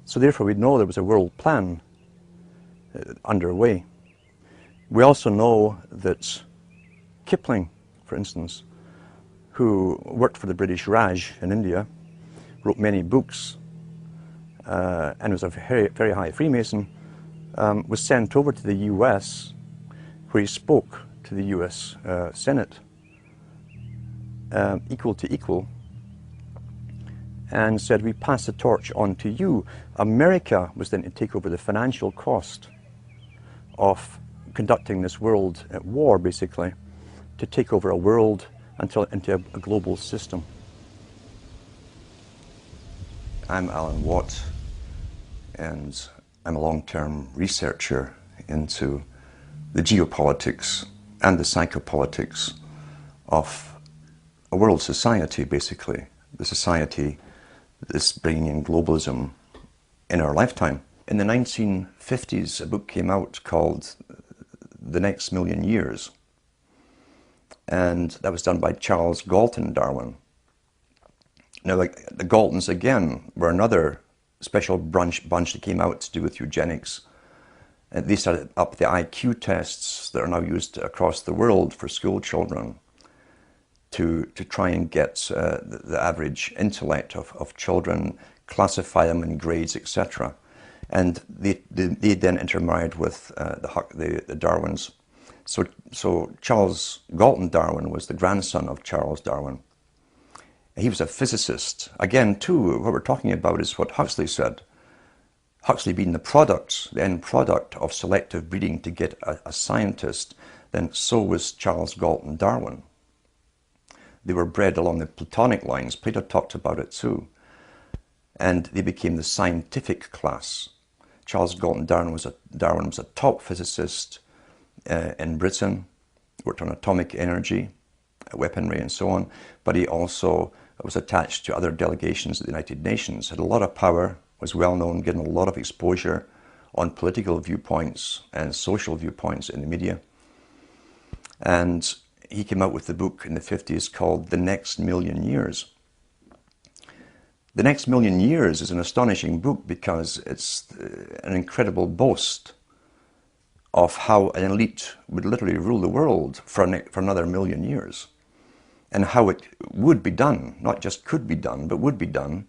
So therefore we know there was a world plan underway. We also know that Kipling, for instance, who worked for the British Raj in India, wrote many books, and was a very, very high Freemason, was sent over to the US, where he spoke to the US Senate, equal to equal, and said, we pass the torch on to you. America was then to take over the financial cost of conducting this world war, basically, to take over a world into a global system. I'm Alan Watt, and I'm a long-term researcher into the geopolitics and the psychopolitics of a world society, basically, the society that's bringing in globalism in our lifetime. In the 1950s, a book came out called The Next Million Years, and that was done by Charles Galton Darwin. Now, the Galtons, again, were another special bunch that came out to do with eugenics. And they started up the IQ tests that are now used across the world for school children to try and get the average intellect of children, classify them in grades, etc. And they then intermarried with the Darwins. So Charles Galton Darwin was the grandson of Charles Darwin. He was a physicist. Again, too, what we're talking about is what Huxley said. Huxley being the end product of selective breeding to get a scientist, then so was Charles Galton Darwin. They were bred along the Platonic lines. Plato talked about it too. And they became the scientific class. Charles Galton Darwin was a top physicist in Britain, worked on atomic energy, weaponry and so on, but he also was attached to other delegations at the United Nations, had a lot of power, was well known, given a lot of exposure on political viewpoints and social viewpoints in the media. And he came out with the book in the 50s called The Next Million Years. The Next Million Years is an astonishing book because it's an incredible boast of how an elite would literally rule the world for another million years, and how it would be done, not just could be done, but would be done.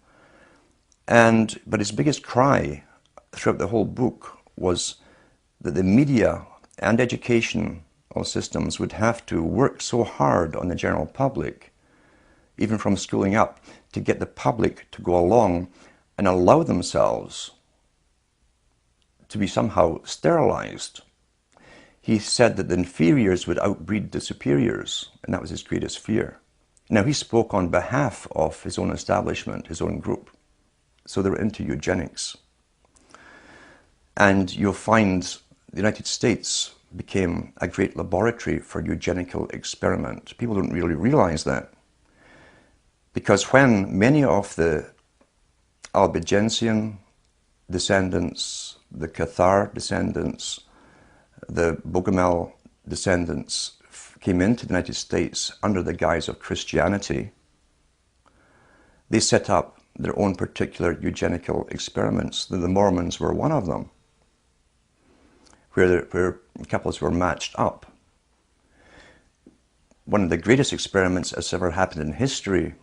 But his biggest cry throughout the whole book was that the media and educational systems would have to work so hard on the general public, even from schooling up, to get the public to go along and allow themselves to be somehow sterilized. he said that the inferiors would outbreed the superiors, and that was his greatest fear. Now, he spoke on behalf of his own establishment, his own group. So they were into eugenics. And you'll find the United States became a great laboratory for eugenical experiment. People don't really realize that. Because when many of the Albigensian descendants, the Cathar descendants, the Bogomil descendants came into the United States under the guise of Christianity, they set up their own particular eugenical experiments. The Mormons were one of them, where couples were matched up. One of the greatest experiments that's ever happened in history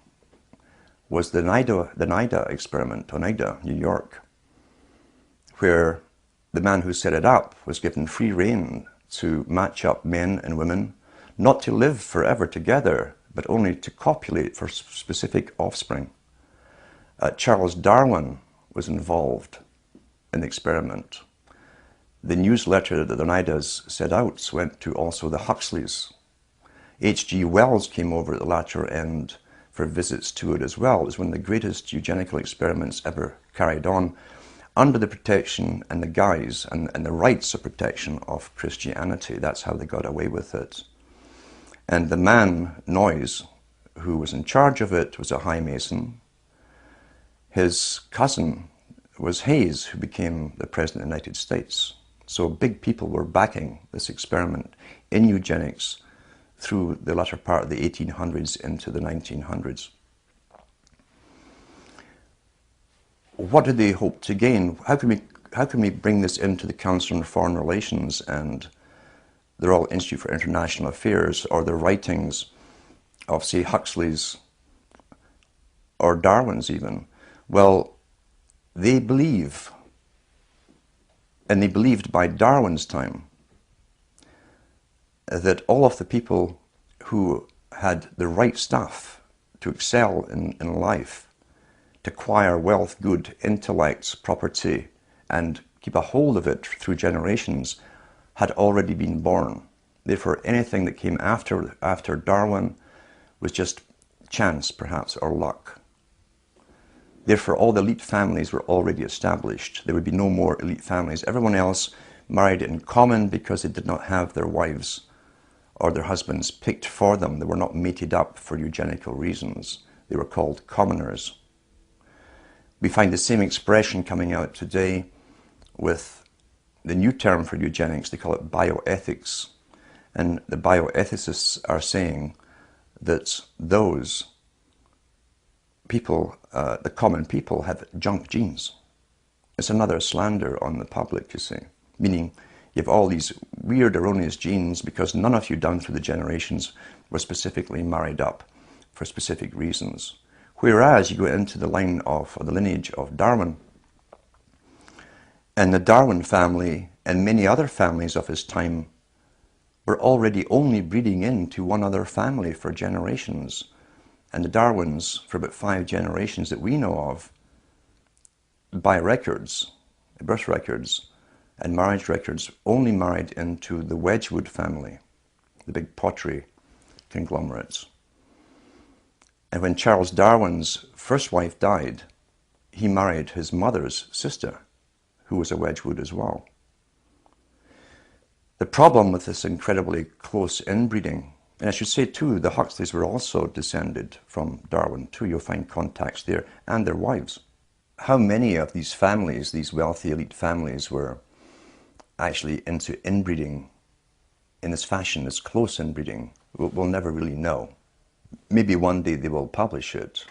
was the NIDA experiment, Oneida, New York, where the man who set it up was given free rein to match up men and women, not to live forever together, but only to copulate for specific offspring. Charles Darwin was involved in the experiment. The newsletter that the Oneidas set out went to also the Huxleys. H.G. Wells came over at the latter end for visits to it as well. It was one of the greatest eugenical experiments ever carried on under the protection and the guise and the rights of protection of Christianity. That's how they got away with it. And the man, Noyes, who was in charge of it, was a high mason. His cousin was Hayes, who became the President of the United States. So big people were backing this experiment in eugenics through the latter part of the 1800s into the 1900s. What did they hope to gain? How can we bring this into the Council on Foreign Relations and the Royal Institute for International Affairs, or the writings of, say, Huxley's or Darwin's even? Well, they believe, and they believed by Darwin's time, that all of the people who had the right stuff to excel in life, to acquire wealth, good, intellects, property, and keep a hold of it through generations, had already been born. Therefore, anything that came after Darwin was just chance, perhaps, or luck. Therefore, all the elite families were already established. There would be no more elite families. Everyone else married in common because they did not have their wives or their husbands picked for them. They were not mated up for eugenical reasons. They were called commoners. We find the same expression coming out today with the new term for eugenics. They call it bioethics. And the bioethicists are saying that those people, the common people, have junk genes. It's another slander on the public, you see. Meaning you have all these weird, erroneous genes because none of you down through the generations were specifically married up for specific reasons. Whereas you go into the line of, or the lineage of Darwin, and the Darwin family and many other families of his time were already only breeding into one other family for generations. And the Darwins, for about 5 generations that we know of, by records, birth records and marriage records, only married into the Wedgwood family, the big pottery conglomerates. And when Charles Darwin's first wife died, he married his mother's sister, who was a Wedgwood as well. The problem with this incredibly close inbreeding, and I should say too, the Huxleys were also descended from Darwin too. You'll find contacts there, and their wives. How many of these families, these wealthy elite families, were actually into inbreeding in this fashion, this close inbreeding, we'll never really know. Maybe one day they will publish it.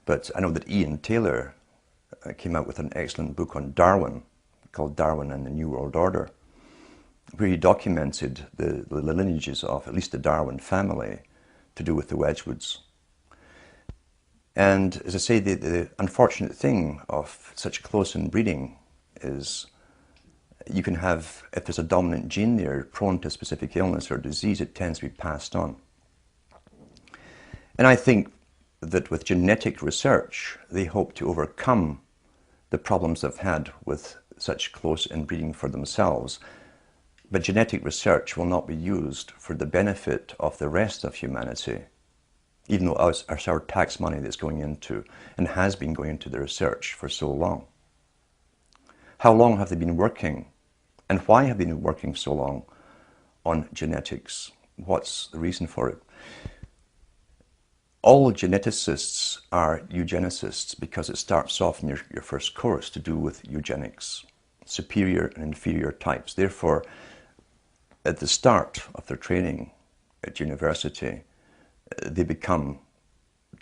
But I know that Ian Taylor came out with an excellent book on Darwin called Darwin and the New World Order, where he documented the lineages of at least the Darwin family to do with the Wedgwoods. And as I say, the unfortunate thing of such close inbreeding is you can have, if there's a dominant gene there prone to a specific illness or disease, it tends to be passed on. And I think that with genetic research, they hope to overcome the problems they've had with such close inbreeding for themselves But genetic research will not be used for the benefit of the rest of humanity, even though it's our tax money that's going into and has been going into the research for so long. How long have they been working, and why have they been working so long on genetics? What's the reason for it? All geneticists are eugenicists because it starts off in your first course to do with eugenics, superior and inferior types. Therefore, at the start of their training at university, they become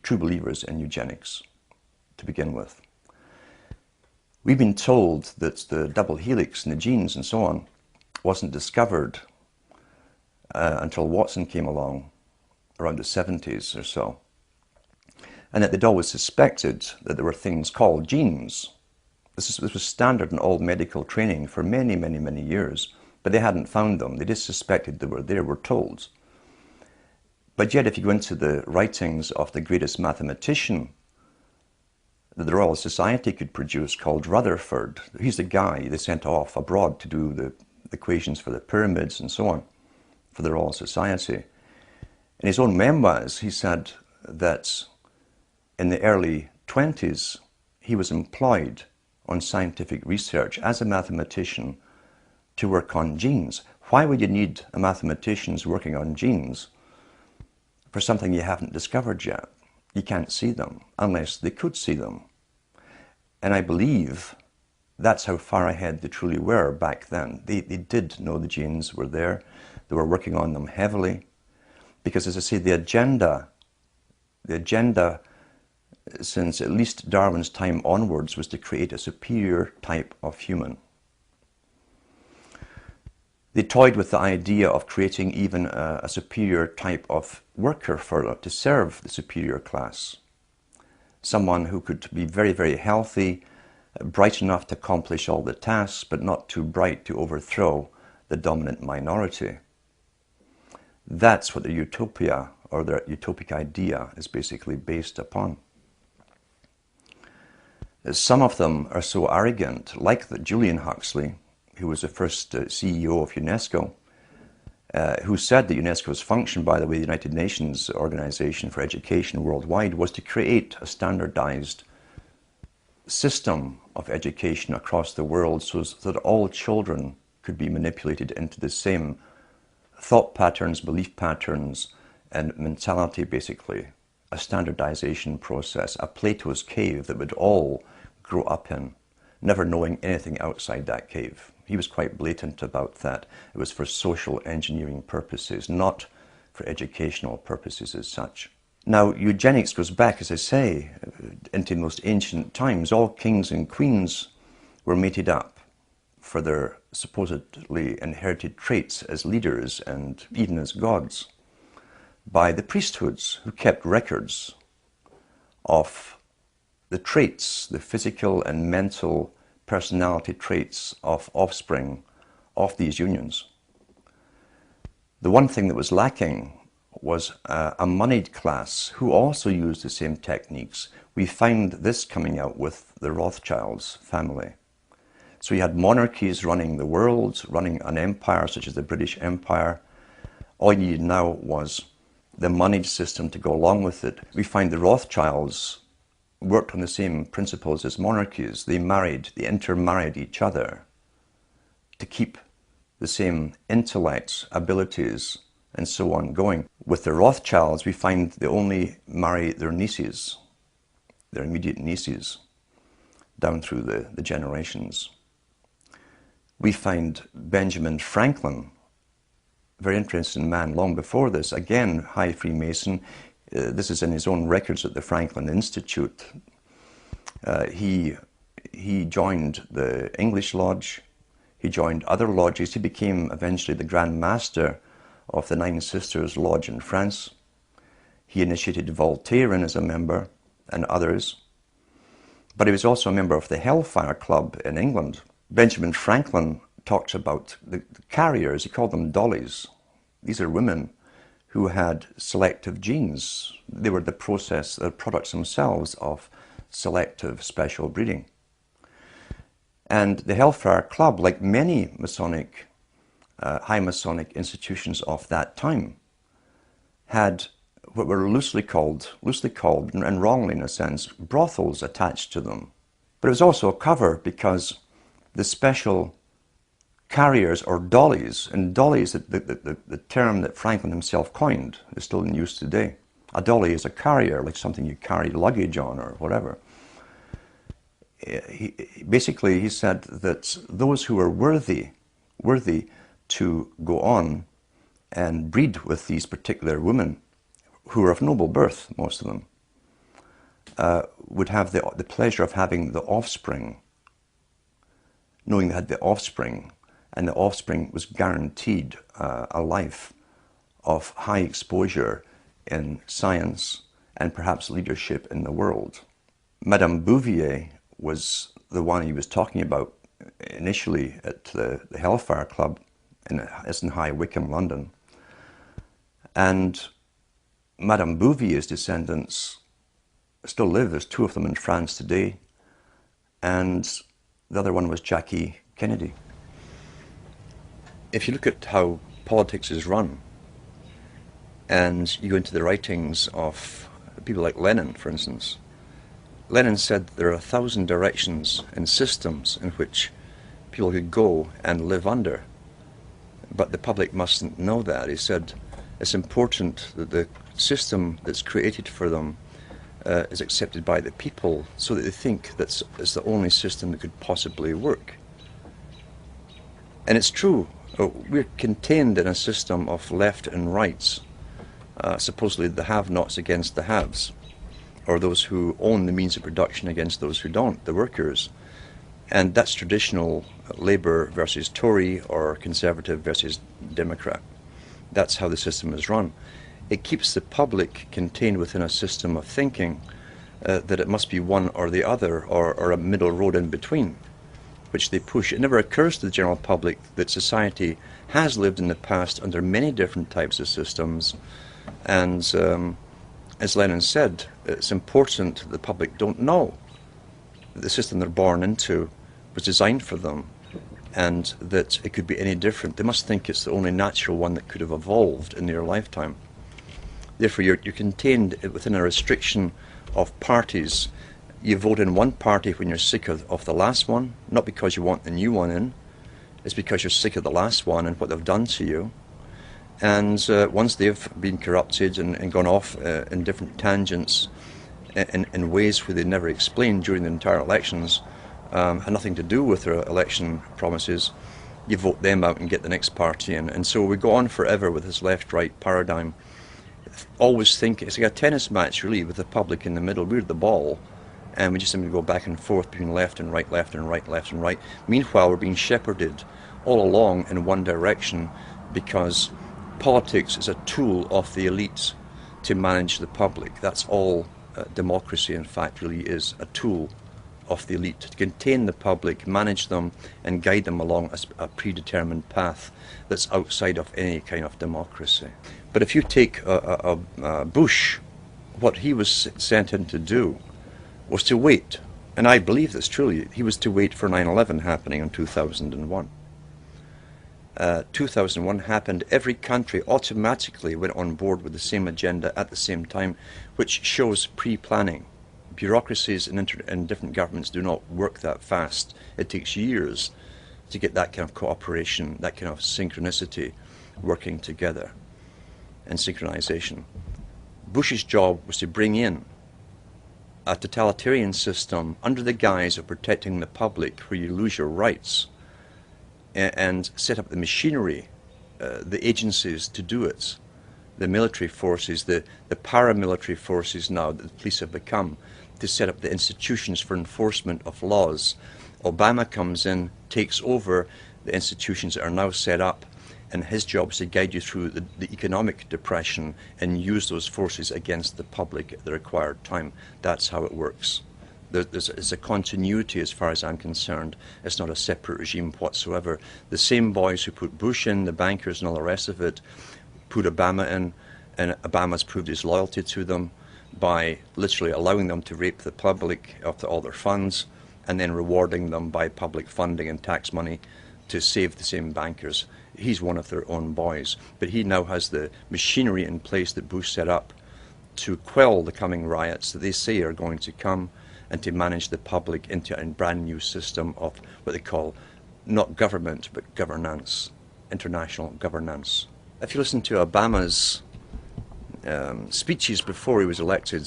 true believers in eugenics to begin with. We've been told that the double helix in the genes and so on wasn't discovered until Watson came along around the 70s or so. And that they'd always suspected that there were things called genes. This was standard in all medical training for many, many, many years, but they hadn't found them. They just suspected they were there, we're told. But yet, if you go into the writings of the greatest mathematician that the Royal Society could produce, called Rutherford, he's the guy they sent off abroad to do the equations for the pyramids and so on, for the Royal Society. In his own memoirs, he said that in the early 20s, he was employed on scientific research as a mathematician to work on genes. Why would you need a mathematician working on genes for something you haven't discovered yet? You can't see them unless they could see them. And I believe that's how far ahead they truly were back then. They did know the genes were there. They were working on them heavily. Because, as I say, the agenda since at least Darwin's time onwards was to create a superior type of human. They toyed with the idea of creating even a superior type of worker to serve the superior class. Someone who could be very, very healthy, bright enough to accomplish all the tasks, but not too bright to overthrow the dominant minority. That's what the utopia, or the utopic idea, is basically based upon. Some of them are so arrogant, like Julian Huxley, who was the first CEO of UNESCO, who said that UNESCO's function, by the way, the United Nations Organization for Education worldwide, was to create a standardized system of education across the world so that all children could be manipulated into the same thought patterns, belief patterns, and mentality, basically. A standardization process, a Plato's cave that would all grow up in, never knowing anything outside that cave. He was quite blatant about that. It was for social engineering purposes, not for educational purposes as such. Now, eugenics goes back, as I say, into the most ancient times. All kings and queens were mated up for their supposedly inherited traits as leaders and even as gods by the priesthoods, who kept records of the traits, the physical and mental personality traits of offspring of these unions. The one thing that was lacking was a moneyed class who also used the same techniques. We find this coming out with the Rothschilds family. So you had monarchies running the world, running an empire such as the British Empire. All you needed now was the moneyed system to go along with it. We find the Rothschilds worked on the same principles as monarchies. They intermarried each other to keep the same intellects, abilities, and so on going. With the Rothschilds, we find they only marry their nieces, their immediate nieces, down through the generations. We find Benjamin Franklin, very interesting man long before this, again, high Freemason. This is in his own records at the Franklin Institute. He joined the English Lodge. He joined other lodges. He became eventually the Grand Master of the Nine Sisters Lodge in France. He initiated Voltairean as a member and others. But he was also a member of the Hellfire Club in England. Benjamin Franklin talks about the carriers. He called them dollies. These are women who had selective genes. They were the products themselves of selective special breeding. And the Hellfire Club, like many Masonic high Masonic institutions of that time had what were loosely called, and wrongly in a sense, brothels attached to them. But it was also a cover because the special carriers or dollies, and dollies, the term that Franklin himself coined, is still in use today. A dolly is a carrier, like something you carry luggage on or whatever. Basically, he said that those who were worthy to go on and breed with these particular women, who were of noble birth, most of them, would have the pleasure of having the offspring, knowing they had the offspring, and the offspring was guaranteed a life of high exposure in science and perhaps leadership in the world. Madame Bouvier was the one he was talking about initially at the Hellfire Club in High Wycombe, London. And Madame Bouvier's descendants still live. There's two of them in France today. And the other one was Jackie Kennedy. If you look at how politics is run, and you go into the writings of people like Lenin, for instance, Lenin said there are 1,000 directions and systems in which people could go and live under, but the public mustn't know that. He said it's important that the system that's created for them is accepted by the people, so that they think that it's the only system that could possibly work. And it's true. We're contained in a system of left and rights, supposedly the have-nots against the haves, or those who own the means of production against those who don't, the workers. And that's traditional Labour versus Tory, or Conservative versus Democrat. That's how the system is run. It keeps the public contained within a system of thinking that it must be one or the other, or a middle road in between, which they push. It never occurs to the general public that society has lived in the past under many different types of systems, and as Lenin said, it's important that the public don't know that the system they're born into was designed for them, and that it could be any different. They must think it's the only natural one that could have evolved in their lifetime. Therefore, you're contained within a restriction of parties. You vote in one party when you're sick of the last one, not because you want the new one in. It's because you're sick of the last one and what they've done to you. And once they've been corrupted and gone off in different tangents in ways where they never explained during the entire elections, had nothing to do with their election promises, you vote them out and get the next party in. And so we go on forever with this left-right paradigm. Always think it's like a tennis match, really, with the public in the middle. We're the ball, and we just simply go back and forth between left and right, left and right, left and right. Meanwhile, we're being shepherded all along in one direction, because politics is a tool of the elites to manage the public. That's all democracy, in fact, really is, a tool of the elite to contain the public, manage them, and guide them along a predetermined path that's outside of any kind of democracy. But if you take Bush, what he was sent in to do was to wait, and I believe this truly, he was to wait for 9/11 happening in 2001. 2001 happened, every country automatically went on board with the same agenda at the same time, which shows pre-planning. Bureaucracies in different governments do not work that fast. It takes years to get that kind of cooperation, that kind of synchronicity working together, and synchronization. Bush's job was to bring in a totalitarian system under the guise of protecting the public, where you lose your rights, and set up the machinery, the agencies to do it, the military forces, the paramilitary forces now that the police have become, to set up the institutions for enforcement of laws. Obama comes in, takes over the institutions that are now set up, and his job is to guide you through the economic depression and use those forces against the public at the required time. That's how it works. There's a continuity as far as I'm concerned. It's not a separate regime whatsoever. The same boys who put Bush in, the bankers and all the rest of it, put Obama in, and Obama's proved his loyalty to them by literally allowing them to rape the public of all their funds, and then rewarding them by public funding and tax money to save the same bankers. he's one of their own boys. But he now has the machinery in place that Bush set up to quell the coming riots that they say are going to come, and to manage the public into a brand new system of what they call not government but governance, international governance. If you listen to Obama's speeches before he was elected,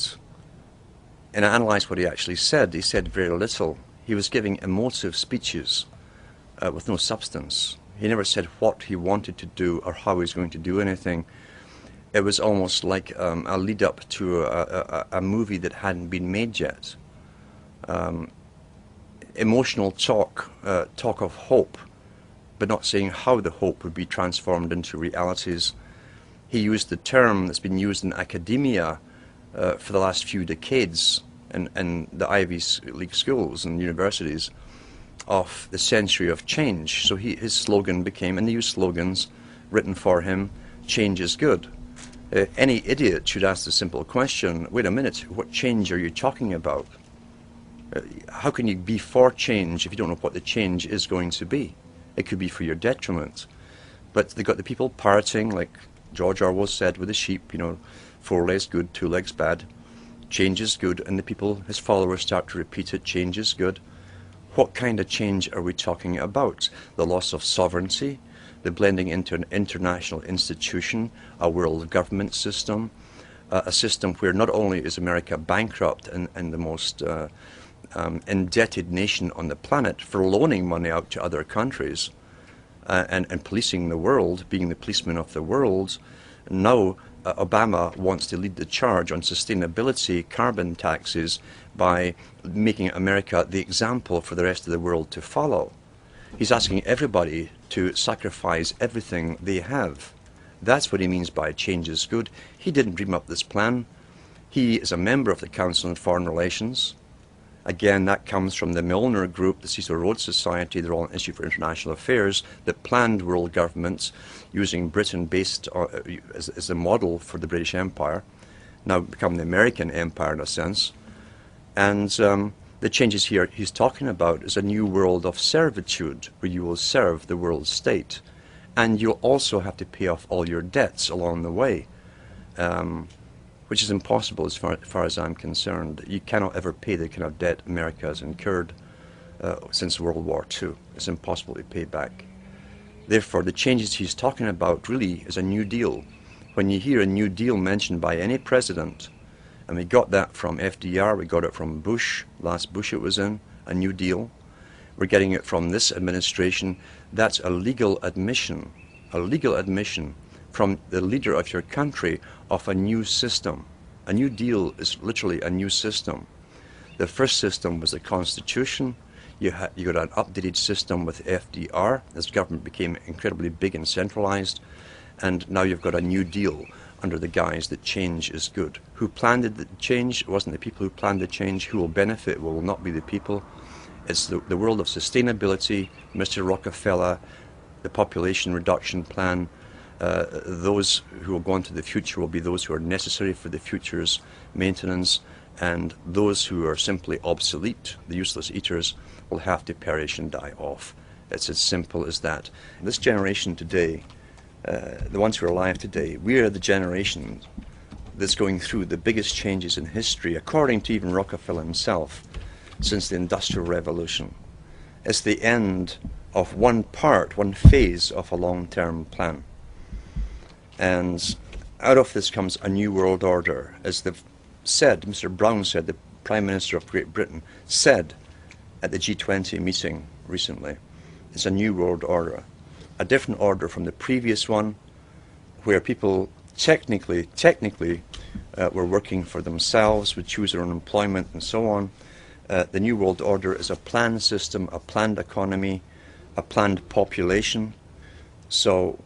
and I analyse what he actually said, he said very little. He was giving emotive speeches with no substance. He never said what he wanted to do or how he was going to do anything. It was almost like a lead up to a movie that hadn't been made yet. Emotional talk of hope, but not saying how the hope would be transformed into realities. He used the term that's been used in academia for the last few decades in the Ivy League schools and universities of the century of change. So his slogan became, and they use slogans written for him, change is good. Any idiot should ask the simple question, wait a minute, what change are you talking about? How can you be for change if you don't know what the change is going to be? It could be for your detriment. But they got the people parroting, like George Orwell said with the sheep, you know, 4 legs good, 2 legs bad. Change is good, and the people, his followers, start to repeat it, change is good. What kind of change are we talking about? The loss of sovereignty, the blending into an international institution, a world government system, a system where not only is America bankrupt and the most indebted nation on the planet for loaning money out to other countries and policing the world, being the policeman of the world, now Obama wants to lead the charge on sustainability, carbon taxes, by making America the example for the rest of the world to follow. He's asking everybody to sacrifice everything they have. That's what he means by change is good. He didn't dream up this plan. He is a member of the Council on Foreign Relations. Again, that comes from the Milner Group, the Cecil Rhodes Society, the Royal Institute for International Affairs, that planned world governments using Britain based as a model for the British Empire, now become the American Empire in a sense. And the changes here he's talking about is a new world of servitude, where you will serve the world state. And you'll also have to pay off all your debts along the way. Which is impossible as far as I'm concerned. You cannot ever pay the kind of debt America has incurred since World War II. It's impossible to pay back. Therefore, the changes he's talking about really is a New Deal. When you hear a New Deal mentioned by any president, and we got that from FDR, we got it from Bush, last Bush it was in, a New Deal. We're getting it from this administration. That's a legal admission from the leader of your country of a new system. A New Deal is literally a new system. The first system was the Constitution. You got an updated system with FDR as government became incredibly big and centralized, and now you've got a New Deal under the guise that change is good. Who planned the change? It wasn't the people who planned the change. Who will benefit will not be the people. It's the world of sustainability, Mr. Rockefeller, the population reduction plan. Those who will go into the future will be those who are necessary for the future's maintenance, and those who are simply obsolete, the useless eaters, will have to perish and die off. It's as simple as that. This generation today, the ones who are alive today, we are the generation that's going through the biggest changes in history, according to even Rockefeller himself, since the Industrial Revolution. It's the end of one phase of a long-term plan. And out of this comes a new world order. As they've said, Mr. Brown said, the Prime Minister of Great Britain said at the G20 meeting recently, it's a new world order. A different order from the previous one, where people technically were working for themselves, would choose their own employment and so on. The new world order is a planned system, a planned economy, a planned population. So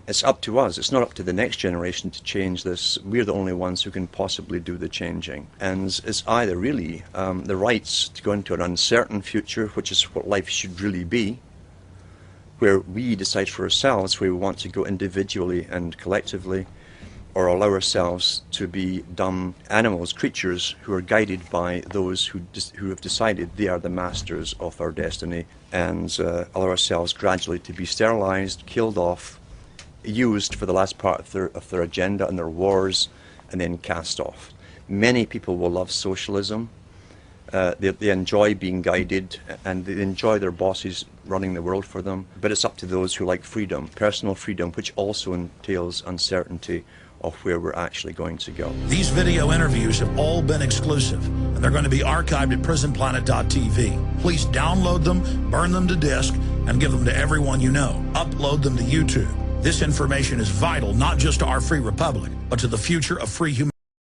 it's up to us. It's not up to the next generation to change this. We're the only ones who can possibly do the changing. And it's either really the rights to go into an uncertain future, which is what life should really be, where we decide for ourselves where we want to go individually and collectively, or allow ourselves to be dumb animals, creatures who are guided by those who have decided they are the masters of our destiny, and allow ourselves gradually to be sterilized, killed off, used for the last part of their agenda and their wars, and then cast off. Many people will love socialism. They enjoy being guided, and they enjoy their bosses running the world for them. But it's up to those who like freedom, personal freedom, which also entails uncertainty of where we're actually going to go. These video interviews have all been exclusive, and they're going to be archived at prisonplanet.tv. Please download them, burn them to disk, and give them to everyone you know. Upload them to YouTube. This information is vital not just to our free republic, but to the future of free humanity.